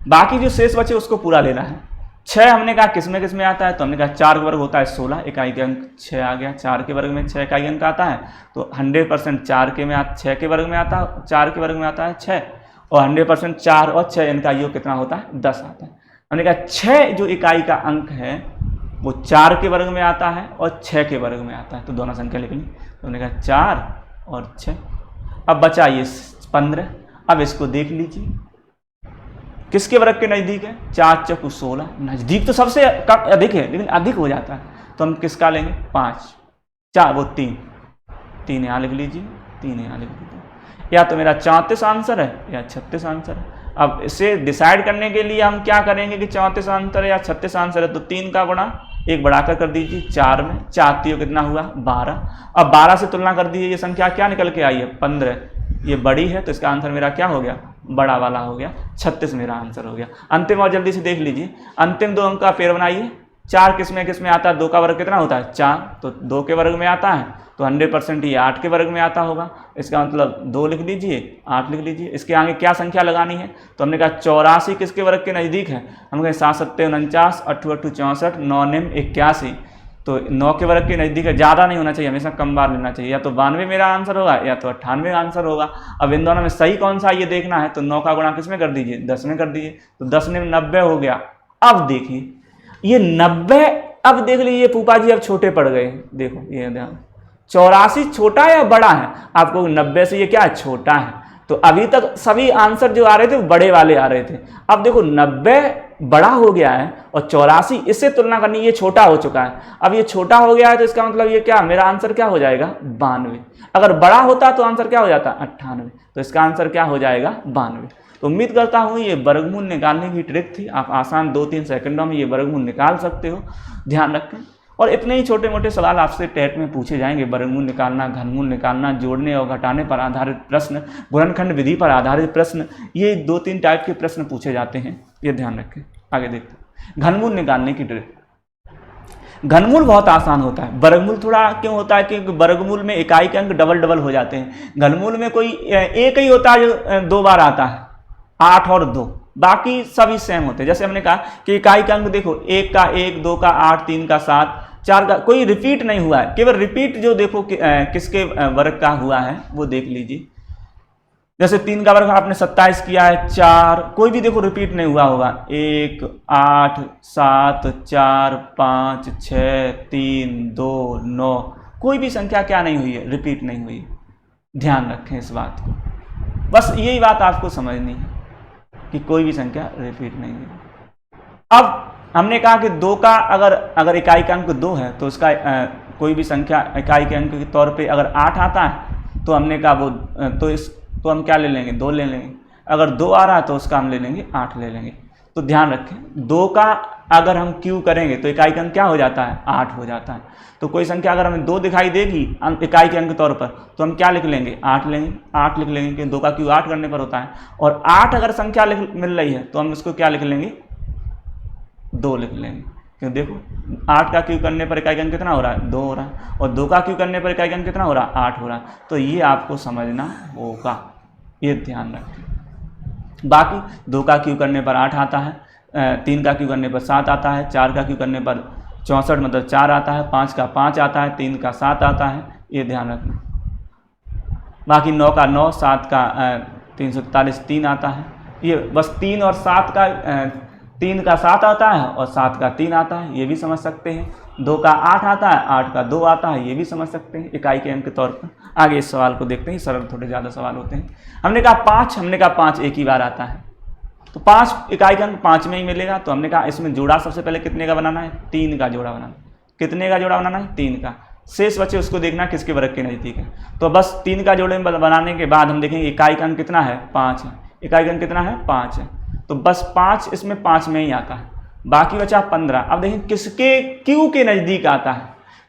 बाकी जो शेष बचे उसको पूरा लेना है। 6 हमने कहा किस में आता है, तो हमने कहा 4 का वर्ग होता है 16, इकाई के अंक 6 आ गया। 4 के वर्ग में 6 इकाई अंक आता है, तो 100% 6 के वर्ग में आता है, 4 के वर्ग में आता है 6, और 100% 4 और 6 इनका योग कितना होता है, 10 आता है। हमने कहा 6 जो इकाई का अंक है वो 4 के वर्ग में आता है और 6 के वर्ग में आता है। तो दोनों संख्या लिख ली। तो हमने कहा 4 और 6। अब बचा ये 15। अब इसको देख लीजिए किसके वर्ग के नज़दीक है, 4 चौकू 16। नज़दीक तो सबसे अधिक है लेकिन अधिक हो जाता है, तो हम किसका लेंगे, 5। 4 वो 3 यहाँ लिख लीजिए, 3 यहाँ लिख लीजिए। या तो मेरा 34 आंसर है या 36 आंसर है। अब इसे डिसाइड करने के लिए हम क्या करेंगे कि 34 आंसर है या 36 आंसर है, तो 3 का गुणा 1 बढ़ाकर कर दीजिए 4 में, 4 3 कितना हुआ 12। अब 12 से तुलना कर दीजिए, ये संख्या क्या निकल के आई है 15। ये बड़ी है तो इसका आंसर मेरा क्या हो गया, बड़ा वाला हो गया, 36 मेरा आंसर हो गया। अंतिम और जल्दी से देख लीजिए, अंतिम 2 अंक का पेड़ बनाइए। 4 किस में आता है, 2 का वर्ग कितना होता है 4, तो 2 के वर्ग में आता है, तो 100% ये 8 के वर्ग में आता होगा। इसका मतलब 2 लिख लीजिए, 8 लिख लीजिए। इसके आगे क्या संख्या लगानी है, तो हमने कहा 84 किसके वर्ग के नज़दीक है, हम कहें 7 7 49, 8 8 64, 9 9 81, तो 9 के वर्ग के नज़दीक है। ज़्यादा नहीं होना चाहिए, हमेशा कम बार लेना चाहिए। या तो 92 मेरा आंसर होगा या तो 98 आंसर होगा। अब इन दोनों में सही कौन सा ये देखना है, तो 9 का गुणा किस में कर दीजिए, 10 में कर दीजिए, तो 10 में 90 हो गया। अब देखिए ये 90, अब देख लीजिए फूफा जी अब छोटे पड़ गए, देखो ये ध्यान, 84 छोटा है या बड़ा है, आपको 90 से ये क्या है, छोटा है। तो अभी तक सभी आंसर जो आ रहे थे वो बड़े वाले आ रहे थे। अब देखो 90 बड़ा हो गया है और 84 इससे तुलना करनी, ये छोटा हो चुका है। अब ये छोटा हो गया है तो इसका मतलब ये क्या, मेरा आंसर क्या हो जाएगा 92। अगर बड़ा होता तो आंसर क्या हो जाता 98, तो इसका आंसर क्या हो जाएगा 92। तो उम्मीद करता हूँ ये वर्गमूल निकालने की ट्रिक थी, आप आसान 2-3 सेकंडों में ये वर्गमूल निकाल सकते हो, ध्यान रखें। और इतने ही छोटे मोटे सवाल आपसे टेट में पूछे जाएंगे, वर्गमूल निकालना, घनमूल निकालना, जोड़ने और घटाने पर आधारित प्रश्न, गुणनखंड विधि पर आधारित प्रश्न, ये 2-3 टाइप के प्रश्न पूछे जाते हैं, ये ध्यान रखें। आगे देखते हैं घनमूल निकालने की ट्रिक। घनमूल बहुत आसान होता है, वर्गमूल थोड़ा क्यों होता है, क्योंकि वर्गमूल में इकाई के अंक डबल डबल हो जाते हैं। घनमूल में कोई एक ही होता है जो 2 बार आता है, 8 और 2, बाकी सभी सेम होते हैं। जैसे हमने कहा कि इकाई का अंक देखो, 1 का 1, 2 का 8, 3 का 7, 4 का कोई रिपीट नहीं हुआ है, केवल रिपीट जो देखो किसके वर्ग का हुआ है वो देख लीजिए। जैसे 3 का वर्ग आपने 27 किया है, 4 कोई भी देखो रिपीट नहीं हुआ होगा, 1 8 7 4 5 6 3 2 9, कोई भी संख्या क्या नहीं हुई है, रिपीट नहीं हुई। ध्यान रखें इस बात को, बस यही बात आपको समझनी है कि कोई भी संख्या रिपीट नहीं हुई। अब हमने कहा कि 2 का अगर इकाई का अंक 2 है तो उसका कोई भी संख्या इकाई के अंक के तौर पे अगर 8 आता है तो हमने कहा वो तो हम क्या ले लेंगे, 2 ले लेंगे। अगर 2 आ रहा है तो उसका हम ले लेंगे 8 ले लेंगे। तो ध्यान रखें 2 का अगर हम क्यू करेंगे तो इकाई का अंक क्या हो जाता है, 8 हो जाता है। तो कोई संख्या अगर हमें 2 दिखाई देगी इकाई के अंक के तौर पर तो हम क्या लिख लेंगे, 8 लेंगे, 8 लिख लेंगे, क्योंकि 2 का क्यू 8 करने पर होता है। और 8 अगर संख्या मिल रही है तो हम इसको क्या लिख लेंगे, 2 लिख लेंगे, क्यों देखो 8 का क्यू करने पर इकाई का अंक कितना हो रहा है, 2 हो रहा है, और 2 का क्यू करने पर इकाई का अंक कितना हो रहा है, 8 हो रहा है। तो ये आपको समझना होगा, ये ध्यान रखें। बाकी 2 का क्यू करने पर 8 आता है, 3 का क्यू करने पर 7 आता है, 4 का क्यू करने पर 64 मतलब 4 आता है, 5 का 5 आता है, 3 का 7 आता है, ये ध्यान रखना। बाकी 9 का 9, 7 का 341 3 आता है। ये बस 3 और 7 का 3 का 7 आता है और 7 का 3 आता है, ये भी समझ सकते हैं। 2 का 8 आता है, 8 का 2 आता है, ये भी समझ सकते हैं इकाई के अंक के तौर पर। आगे इस सवाल को देखते हैं, सरल थोड़े ज़्यादा सवाल होते हैं। हमने कहा 5 एक ही बार आता है, तो 5 इकाई का अंक 5 में ही मिलेगा। तो हमने कहा इसमें जोड़ा सबसे पहले कितने का बनाना है, 3 का जोड़ा बनाना। कितने का जोड़ा बनाना है, 3 का। शेष बचे उसको देखना किसके वर्ग के नज़दीक है। तो बस 3 का जोड़े बनाने के बाद हम देखेंगे इकाई का अंक कितना है, 5 है। इकाई का अंक कितना है, 5 है, तो बस 5 इसमें 5 में ही आता है, बाकी बचा 15। अब देखें किसके क्यू के नज़दीक आता है,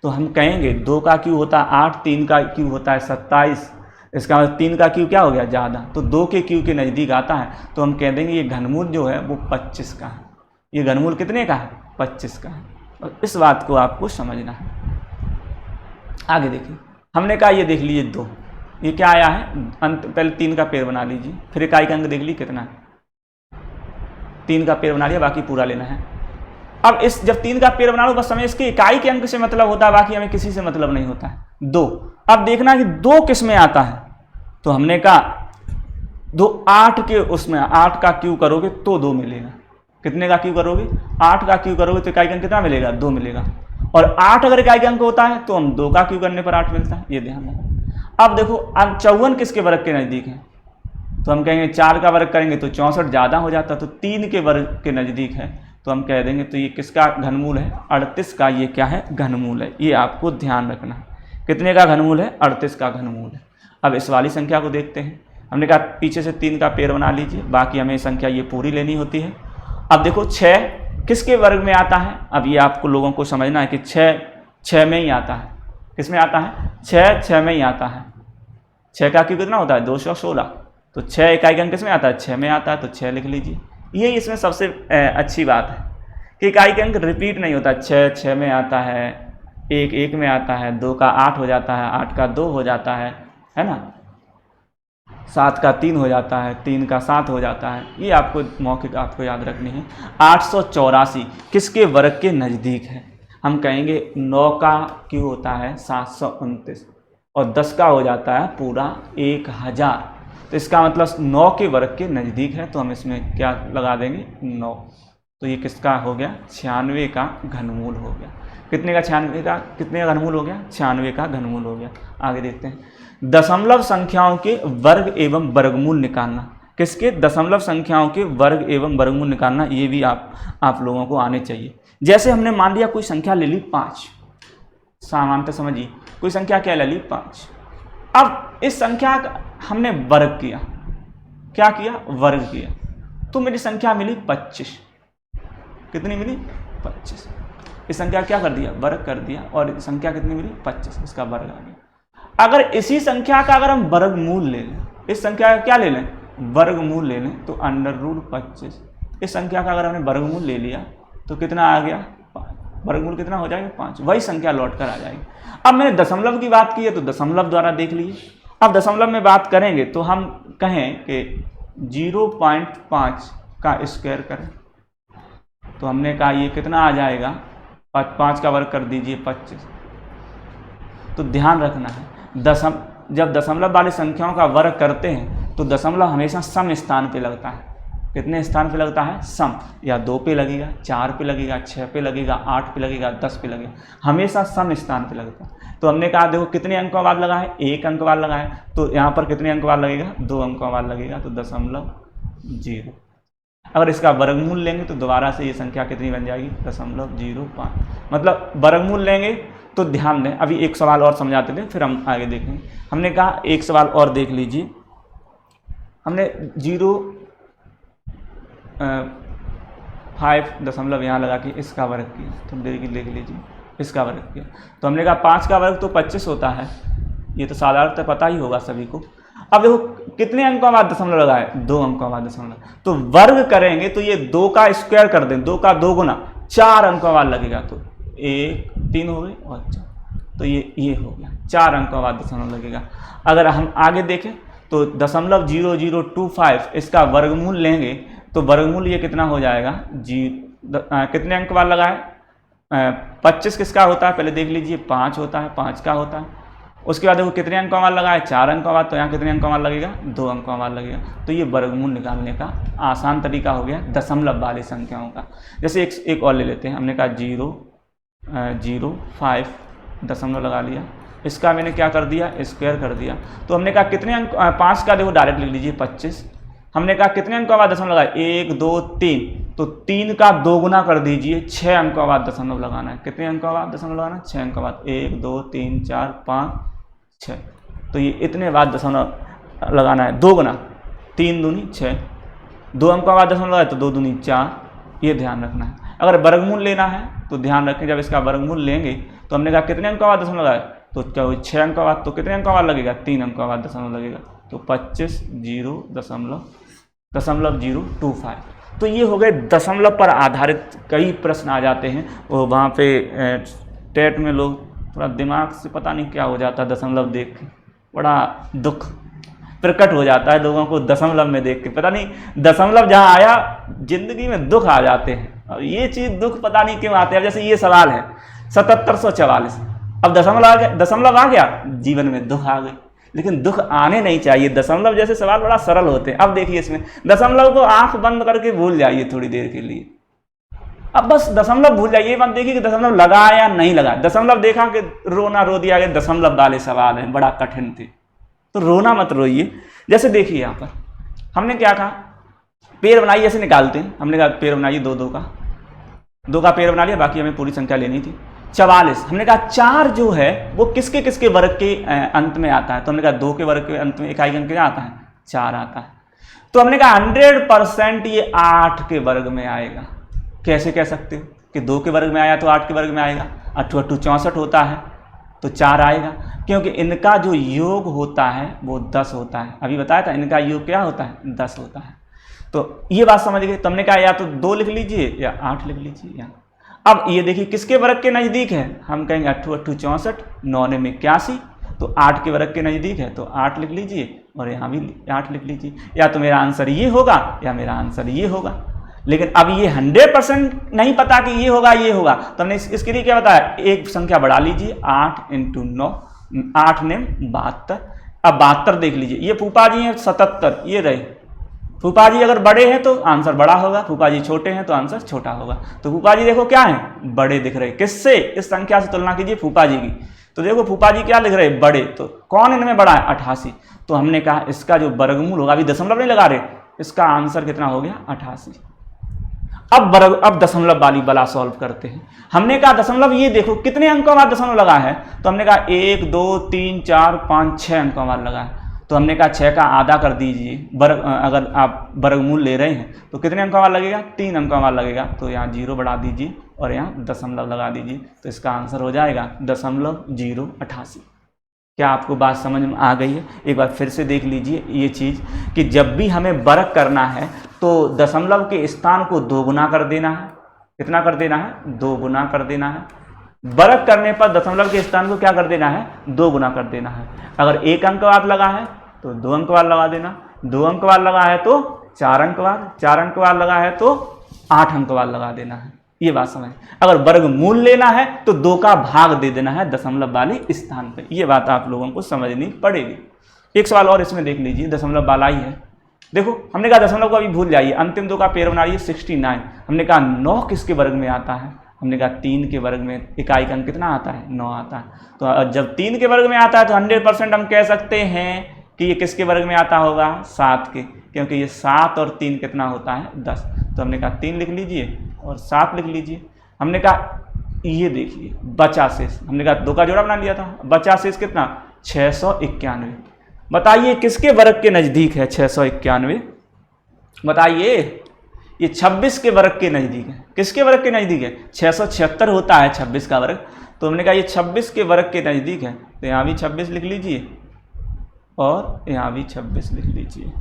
तो हम कहेंगे 2 का क्यू होता है 8, 3 का क्यू होता है 27, इसका मतलब 3 का क्यू क्या हो गया, ज़्यादा, तो 2 के क्यू के नज़दीक आता है। तो हम कह देंगे ये घनमूल जो है वो 25 का है। ये घनमूल कितने का है, 25 का है। और इस बात को आपको समझना है। आगे देखिए, हमने कहा ये देख लीजिए 2, ये क्या आया है, अंत पहले 3 का पेड़ बना लीजिए, फिर इकाई का अंक देख लीजिए कितना है, 3 का पेड़ बना लिया, बाकी पूरा लेना है। अब इस जब 3 का पेड़ बना लो बस हमें इसके इकाई के अंक से मतलब होता है, बाकी हमें किसी से मतलब नहीं होता है। 2, अब देखना कि 2 किस में आता है, तो हमने कहा 2 8 के उसमें 8 का क्यू करोगे तो 2 मिलेगा, कितने का क्यू करोगे, 8 का क्यू करोगे तो इकाई अंक कितना मिलेगा, 2 मिलेगा। और 8 अगर इकाई अंक होता है तो हम 2 का क्यू करने पर 8 मिलता है, ये ध्यान रखना। अब देखो अब 54 किसके वर्ग के नज़दीक है, तो हम कहेंगे 4 का वर्ग करेंगे तो 64 ज़्यादा हो जाता, तो 3 के वर्ग के नज़दीक है तो हम कह देंगे तो ये किसका घनमूल है, 38 का ये क्या है, घनमूल है। ये आपको ध्यान रखना है, कितने का घनमूल है, 38 का घनमूल है। अब इस वाली संख्या को देखते हैं, हमने कहा पीछे से 3 का पेड़ बना लीजिए, बाकी हमें संख्या ये पूरी लेनी होती है। अब देखो 6 किसके वर्ग में आता है, अब ये आपको लोगों को समझना है कि 6 में ही आता है, किस में आता है, 6 में ही आता है। 6 का क्यू कितना होता है, 216, तो 6 इकाई अंक किस में आता है, 6 में आता है, तो 6 लिख लीजिए। ये इसमें सबसे अच्छी बात है कि इकाई अंक रिपीट नहीं होता, 6 में आता है, 1 में आता है, 2 का 8 हो जाता है, 8 का 2 हो जाता है ना, 7 का 3 हो जाता है, 3 का 7 हो जाता है। ये आपको मौखिक आपको याद रखनी है। 884 किसके वर्ग के नज़दीक है, हम कहेंगे 9 का क्यू होता है 729 और 10 का हो जाता है पूरा 1000, तो इसका मतलब 9 के वर्ग के नज़दीक है, तो हम इसमें क्या लगा देंगे, 9। तो ये किसका हो गया, 96 का घनमूल हो गया। कितने का, 96 का, कितने का घनमूल हो गया, 96 का घनमूल हो गया। आगे देखते हैं, दशमलव संख्याओं के वर्ग एवं वर्गमूल निकालना। किसके, दशमलव संख्याओं के वर्ग एवं वर्गमूल निकालना, ये भी आप लोगों को आने चाहिए। जैसे हमने मान लिया कोई संख्या ले ली 5, सामान्यतः समझिए कोई संख्या क्या ले ली 5। अब इस संख्या का हमने वर्ग किया, क्या किया, वर्ग किया, तो मेरी संख्या मिली 25। कितनी मिली, 25। इस संख्या क्या कर दिया, वर्ग कर दिया, और संख्या कितनी मिली, 25, इसका वर्ग आ गया। अगर इसी संख्या का अगर हम वर्गमूल ले लें, इस संख्या का क्या ले लें, वर्गमूल ले लें, तो √25। इस संख्या का अगर हमने वर्गमूल ले लिया तो कितना आ गया, 5। वर्गमूल कितना हो जाएगा, 5। वही संख्या लौट कर आ जाएगी। अब मैंने दशमलव की बात की है तो दशमलव द्वारा देख लीजिए। अब दशमलव में बात करेंगे तो हम कहें कि 0.5 का स्क्वायर करें, तो हमने कहा ये कितना आ जाएगा, 5 का वर्ग कर दीजिए 25। तो ध्यान रखना है, जब दशमलव वाली संख्याओं का वर्ग करते हैं तो दशमलव हमेशा सम स्थान पे लगता है। कितने स्थान पे लगता है, सम, या 2 पे लगेगा, 4 पे लगेगा, 6 पे लगेगा, 8 पे लगेगा, 10 पे लगेगा, हमेशा सम स्थान पे लगता है। तो हमने कहा देखो कितने अंकों बाद लगा है, 1 अंक बाद लगा है, तो यहाँ पर कितने अंक बाद लगेगा, 2 अंकों बाद लगेगा, तो 0.0। अगर इसका वर्गमूल लेंगे तो दोबारा से ये संख्या कितनी बन जाएगी, 0.05। मतलब वर्गमूल लेंगे तो ध्यान दें, अभी एक सवाल और समझाते थे फिर हम आगे देखेंगे। हमने कहा एक सवाल और देख लीजिए, हमने 0.5 दशमलव यहाँ लगा के इसका वर्ग किया, तो देख लीजिए इसका वर्ग किया, तो हमने कहा 5 का वर्ग तो 25 होता है, ये तो साधारणतः पता ही होगा सभी को। अब देखो कितने अंकों बाद दशमलव लगा है, 2 अंकों बाद दशमलव, तो वर्ग करेंगे तो ये 2 का स्क्वायर कर दें, 2 का 2 गुना 4 अंकों बाद लगेगा, तो 1 3 हो गए और 4, तो ये हो गया 4 अंकों बाद दशमलव लगेगा। अगर हम आगे देखें तो 0.0025 इसका वर्गमूल लेंगे तो वर्गमूल ये कितना हो जाएगा, कितने अंक बाद लगा है, 25 किसका होता है पहले देख लीजिए, 5 होता है, 5 का होता है। उसके बाद देखो कितने अंकों बाद लगा है, 4 अंकों बाद, तो यहाँ कितने अंकों बाद लगेगा, 2 अंकों बाद लगेगा। तो ये वर्गमूल निकालने का आसान तरीका हो गया दशमलव वाली संख्याओं का। जैसे एक और ले लेते हैं, हमने कहा 0.05 दशमलव लगा लिया, इसका मैंने क्या कर दिया, स्क्वायर कर दिया, तो हमने कहा कितने अंक, 5 का देखो डायरेक्ट लिख लीजिए 25। हमने कहा कितने अंकों बाद दशमलव लगाए, 1 2 3, तो 3 का 2 गुना कर दीजिए, 6 अंकों बाद दशमलव लगाना है। कितने अंकों बाद दशमलव लगाना है, 6 अंकों बाद, 1 2 3 4 5 6, तो ये इतने बाद दशमलव लगाना है, 2 गुना 3 दूनी 6, 2 अंकों बाद दशमलव लगाए तो 2 दूनी 4, ये ध्यान रखना है। अगर वर्गमूल लेना है तो ध्यान रखें, जब इसका वर्गमूल लेंगे तो हमने कहा कितने अंकों बाद दशमलव लगाए, तो 6 अंकों बाद, तो कितने अंकों बाद लगेगा, 3 अंकों बाद दशमलव लगेगा, तो 25 0.025। तो ये हो गए दशमलव पर आधारित कई प्रश्न आ जाते हैं, वो वहाँ पे टेट में लोग थोड़ा दिमाग से पता नहीं क्या हो जाता है, दशमलव देख के बड़ा दुख प्रकट हो जाता है लोगों को, दशमलव में देख के पता नहीं दशमलव जहाँ आया जिंदगी में दुख आ जाते हैं। अब ये चीज़ दुख पता नहीं क्यों आते हैं। अब जैसे ये सवाल है 7744, अब दशमलव आ गया, जीवन में दुख आ गई, लेकिन दुख आने नहीं चाहिए। दशमलव जैसे सवाल बड़ा सरल होते हैं। अब देखिए इसमें दशमलव को आंख बंद करके भूल जाइए थोड़ी देर के लिए, अब बस दशमलव भूल जाइए, मत देखिए कि दशमलव लगा या नहीं लगा। दशमलव देखा कि रोना रो दिया कि दशमलव वाले सवाल हैं, बड़ा कठिन थे, तो रोना मत रोइए। जैसे देखिए यहाँ पर हमने क्या कहा, पेड़ बनाइए, ऐसे निकालते हैं। हमने कहा पेड़ बनाइए, दो का पेड़ बना लिया, बाकी हमें पूरी संख्या लेनी थी 44। हमने कहा 4 जो है वो किसके किसके वर्ग के अंत में आता है, तो हमने कहा 2 के वर्ग के अंत में इकाई अंक क्या आता है, 4 आता है। तो हमने कहा 100% ये 8 के वर्ग में आएगा। कैसे कह सकते हो कि 2 के वर्ग में आया तो 8 के वर्ग में आएगा? 8 8 64 होता है तो 4 आएगा, क्योंकि इनका जो योग होता है वो 10 होता है। अभी बताया था इनका योग क्या होता है, 10 होता है। तो ये बात समझ गए। तो हमने कहा या तो 2 लिख लीजिए या 8 लिख लीजिए। या अब ये देखिए किसके वर्ग के नज़दीक है, हम कहेंगे 8 8 64, 9 9 81, तो 8 के वर्ग के नज़दीक है तो 8 लिख लीजिए और यहाँ भी 8 लिख लीजिए। या तो मेरा आंसर ये होगा या मेरा आंसर ये होगा। लेकिन अब ये 100% नहीं पता कि ये होगा ये होगा, तो हमने इसके लिए क्या बताया, एक संख्या बढ़ा लीजिए, 8 × 9, 8 ने 72। अब 72 देख लीजिए, ये फूफा जी हैं 77, ये रहे। फूफा जी अगर बड़े हैं तो आंसर बड़ा होगा, फूफा जी छोटे हैं तो आंसर छोटा होगा। तो फूफा जी देखो क्या है, बड़े दिख रहे। किससे? इस संख्या से तुलना कीजिए फूफा जी की, तो देखो फूफा जी क्या लिख रहे हैं, बड़े। तो कौन इनमें बड़ा है, 88। तो हमने कहा इसका जो वर्गमूल होगा, अभी दशमलव नहीं लगा रहे, इसका आंसर कितना हो गया, 88। अब दशमलव वाली वाला सॉल्व करते हैं। हमने कहा दशमलव ये देखो कितने अंकों बाद दशमलव लगा है, तो हमने कहा 1 2 3 4 5 6 अंकों बाद लगा है। तो हमने कहा 6 का आधा कर दीजिए, अगर आप वर्गमूल ले रहे हैं तो कितने अंकों बाद लगेगा, 3 अंकों बाद लगेगा। तो यहाँ 0 बढ़ा दीजिए और यहाँ दशमलव लगा दीजिए, तो इसका आंसर हो जाएगा 0.088। क्या आपको बात समझ में आ गई है? एक बार फिर से देख लीजिए ये चीज़ कि जब भी हमें वर्ग करना है तो दशमलव के स्थान को 2 गुना कर देना है। कितना कर देना है, 2 गुना कर देना है। वर्ग करने पर दशमलव के स्थान को क्या कर देना है, 2 गुना कर देना है। अगर 1 अंक बाद लगा है तो 2 अंक बाद लगा देना, 2 अंक बाद लगा है तो 4 अंक बाद, 4 अंक बाद लगा है तो 8 अंक बाद लगा देना है। ये बात समझ। अगर वर्गमूल लेना है तो 2 का भाग दे देना है दशमलव वाले स्थान पे। ये बात आप लोगों को समझनी पड़ेगी। एक सवाल और इसमें देख लीजिए, दशमलव वाला ही है। देखो हमने कहा दशमलव को अभी भूल जाइए, अंतिम 2 का पेड़ बनाइए 69। हमने कहा 9 किसके वर्ग में आता है, हमने कहा 3 के वर्ग में इकाई का अंक कितना आता है, 9 आता है। तो जब 3 के वर्ग में आता है तो 100% हम कह सकते हैं कि ये किसके वर्ग में आता होगा, 7 के, क्योंकि ये 7 और 3 कितना होता है, 10। तो हमने कहा 3 लिख लीजिए और 7 लिख लीजिए। हमने कहा ये देखिए बचा शेष, हमने कहा 2 का जोड़ा बना लिया था, बचा शेष कितना, 691। बताइए किसके वर्ग के नज़दीक है 691, बताइए। ये 26 के वर्ग के नज़दीक है। किसके वर्ग के नज़दीक है, 676 होता है 26 का वर्ग। तो हमने कहा ये 26 के वर्ग के नज़दीक है, तो यहाँ भी 26 लिख लीजिए और यहाँ भी 26 लिख लीजिए।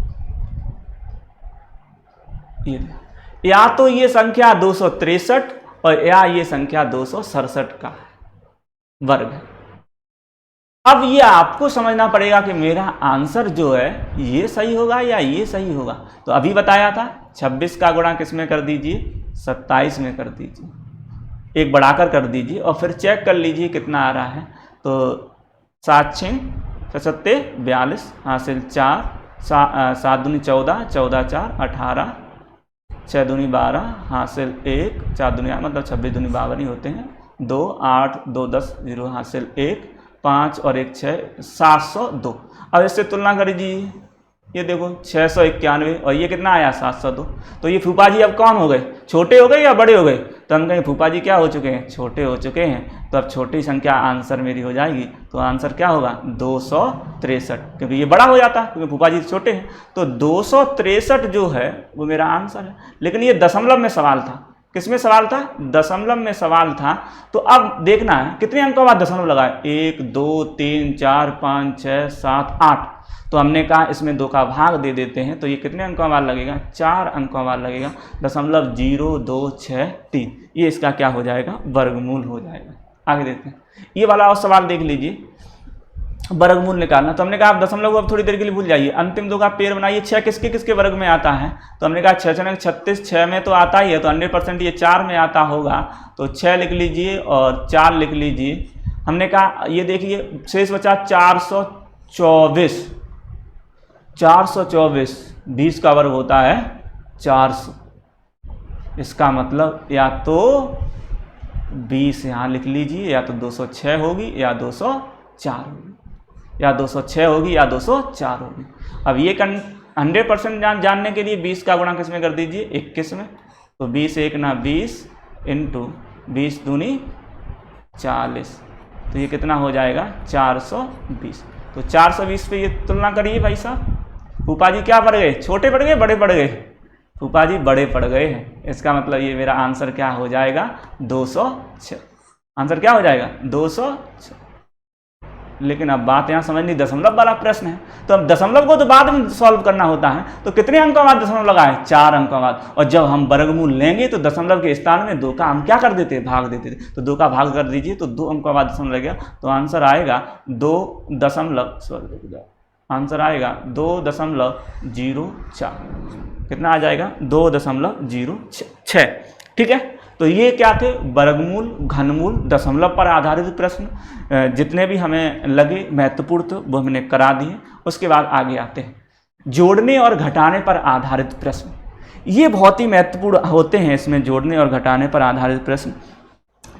ये या तो ये संख्या 263 और या ये संख्या 267 का वर्ग है। अब ये आपको समझना पड़ेगा कि मेरा आंसर जो है ये सही होगा या ये सही होगा। तो अभी बताया था 26 का गुणा किस में कर दीजिए, 27 में कर दीजिए, एक बढ़ाकर कर दीजिए और फिर चेक कर लीजिए कितना आ रहा है। तो 7 6 77 42 हासिल 4, 7 दूनी 14, 14 4 18, 6 दूनी 12 हासिल 1, 4 दूनी मतलब 26 दूनी 52 ही होते हैं, 2 8 2 10 0 हासिल 1, 5 और 1 6, 702। अब इससे तुलना कर लीजिए, ये देखो 691 और ये कितना आया 702। तो ये फूफा जी अब कौन हो गए, छोटे हो गए या बड़े हो गए? तो हम कहें फूफा जी क्या हो चुके हैं, छोटे हो चुके हैं। तो अब छोटी संख्या आंसर मेरी हो जाएगी। तो आंसर क्या होगा 263, क्योंकि ये बड़ा हो जाता है क्योंकि फूफा जी छोटे हैं। तो 263 जो है वो मेरा आंसर है। लेकिन ये दशमलव में सवाल था, किसमें सवाल था, दशमलव में सवाल था। तो अब देखना है कितने अंकों बाद दशमलव लगा है, 1 2 3 4 5 6 7 8। तो हमने कहा इसमें 2 का भाग दे देते हैं, तो ये कितने अंकों बाद लगेगा, 4 अंकों बाद लगेगा। 0.0263, ये इसका क्या हो जाएगा, वर्गमूल हो जाएगा। आगे देखते हैं, ये वाला और सवाल देख लीजिए, वर्गमूल निकालना। तो हमने कहा आप दशमलव को अब थोड़ी देर के लिए भूल जाइए, अंतिम 2 का पेड़ बनाइए। 6 किसके किसके वर्ग में आता है, तो हमने कहा 6 6 36, 6 में तो आता ही है, तो 100% ये 4 में आता होगा। तो 6 लिख लीजिए और 4 लिख लीजिए। हमने कहा ये देखिए शेष बचा 424, 424, 20 का वर्ग होता है 400। इसका मतलब या तो 20 यहाँ लिख लीजिए, या तो 206 होगी या 204 होगी, या 206 होगी या 204 होगी। अब ये 100% जानने के लिए 20 का गुणा किस में कर दीजिए, 21 में। तो 20 एक ना 20 इंटू 20 दूनी 40, तो ये कितना हो जाएगा 420। तो 420 पे ये तुलना करिए भाई साहब। फूफा जी क्या पड़ गए, छोटे पड़ गए बड़े पड़ गए? फूफा जी बड़े पड़ गए हैं। इसका मतलब ये मेरा आंसर क्या हो जाएगा 206। आंसर क्या हो जाएगा 206। लेकिन अब बात यहाँ समझनी, दशमलव वाला प्रश्न है, तो अब दशमलव को तो बाद में सॉल्व करना होता है। तो कितने अंकों बाद दशमलव लगाए, 4 अंकों बाद। और जब हम वर्गमूल लेंगे तो दशमलव के स्थान में 2 का हम क्या कर देते, भाग देते थे। तो 2 का भाग कर दीजिए, तो 2 अंकों बाद दशमलव लगेगा। तो आंसर आएगा 2.04। आंसर आएगा 2.04। कितना आ जाएगा 2.06। ठीक है। तो ये क्या थे, वर्गमूल, घनमूल, दशमलव पर आधारित प्रश्न जितने भी हमें लगे महत्वपूर्ण तो वो हमने करा दिए। उसके बाद आगे आते हैं जोड़ने और घटाने पर आधारित प्रश्न। ये बहुत ही महत्वपूर्ण होते हैं, इसमें जोड़ने और घटाने पर आधारित प्रश्न।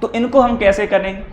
तो इनको हम कैसे करेंगे,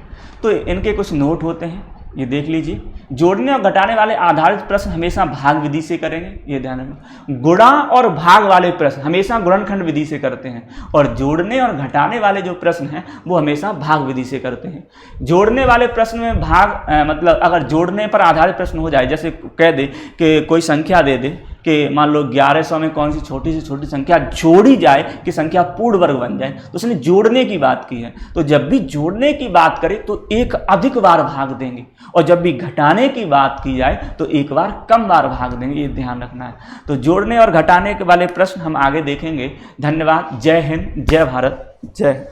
तो इनके कुछ नोट होते हैं, ये देख लीजिए। जोड़ने और घटाने वाले आधारित प्रश्न हमेशा भाग विधि से करेंगे, ये ध्यान रखना। गुणा और भाग वाले प्रश्न हमेशा गुणनखंड विधि से करते हैं, और जोड़ने और घटाने वाले जो प्रश्न हैं वो हमेशा भाग विधि से करते हैं। जोड़ने वाले प्रश्न में भाग मतलब अगर जोड़ने पर आधारित प्रश्न हो जाए, जैसे कह दे कि कोई संख्या दे दे कि मान लो 1100 में कौन सी छोटी से छोटी संख्या जोड़ी जाए कि संख्या पूर्ण वर्ग बन जाए, तो उसने जोड़ने की बात की है। तो जब भी जोड़ने की बात करें तो एक अधिक बार भाग देंगे, और जब भी घटाने की बात की जाए तो एक बार कम बार भाग देंगे, ये ध्यान रखना है। तो जोड़ने और घटाने के वाले प्रश्न हम आगे देखेंगे। धन्यवाद। जय हिंद, जय भारत, जय।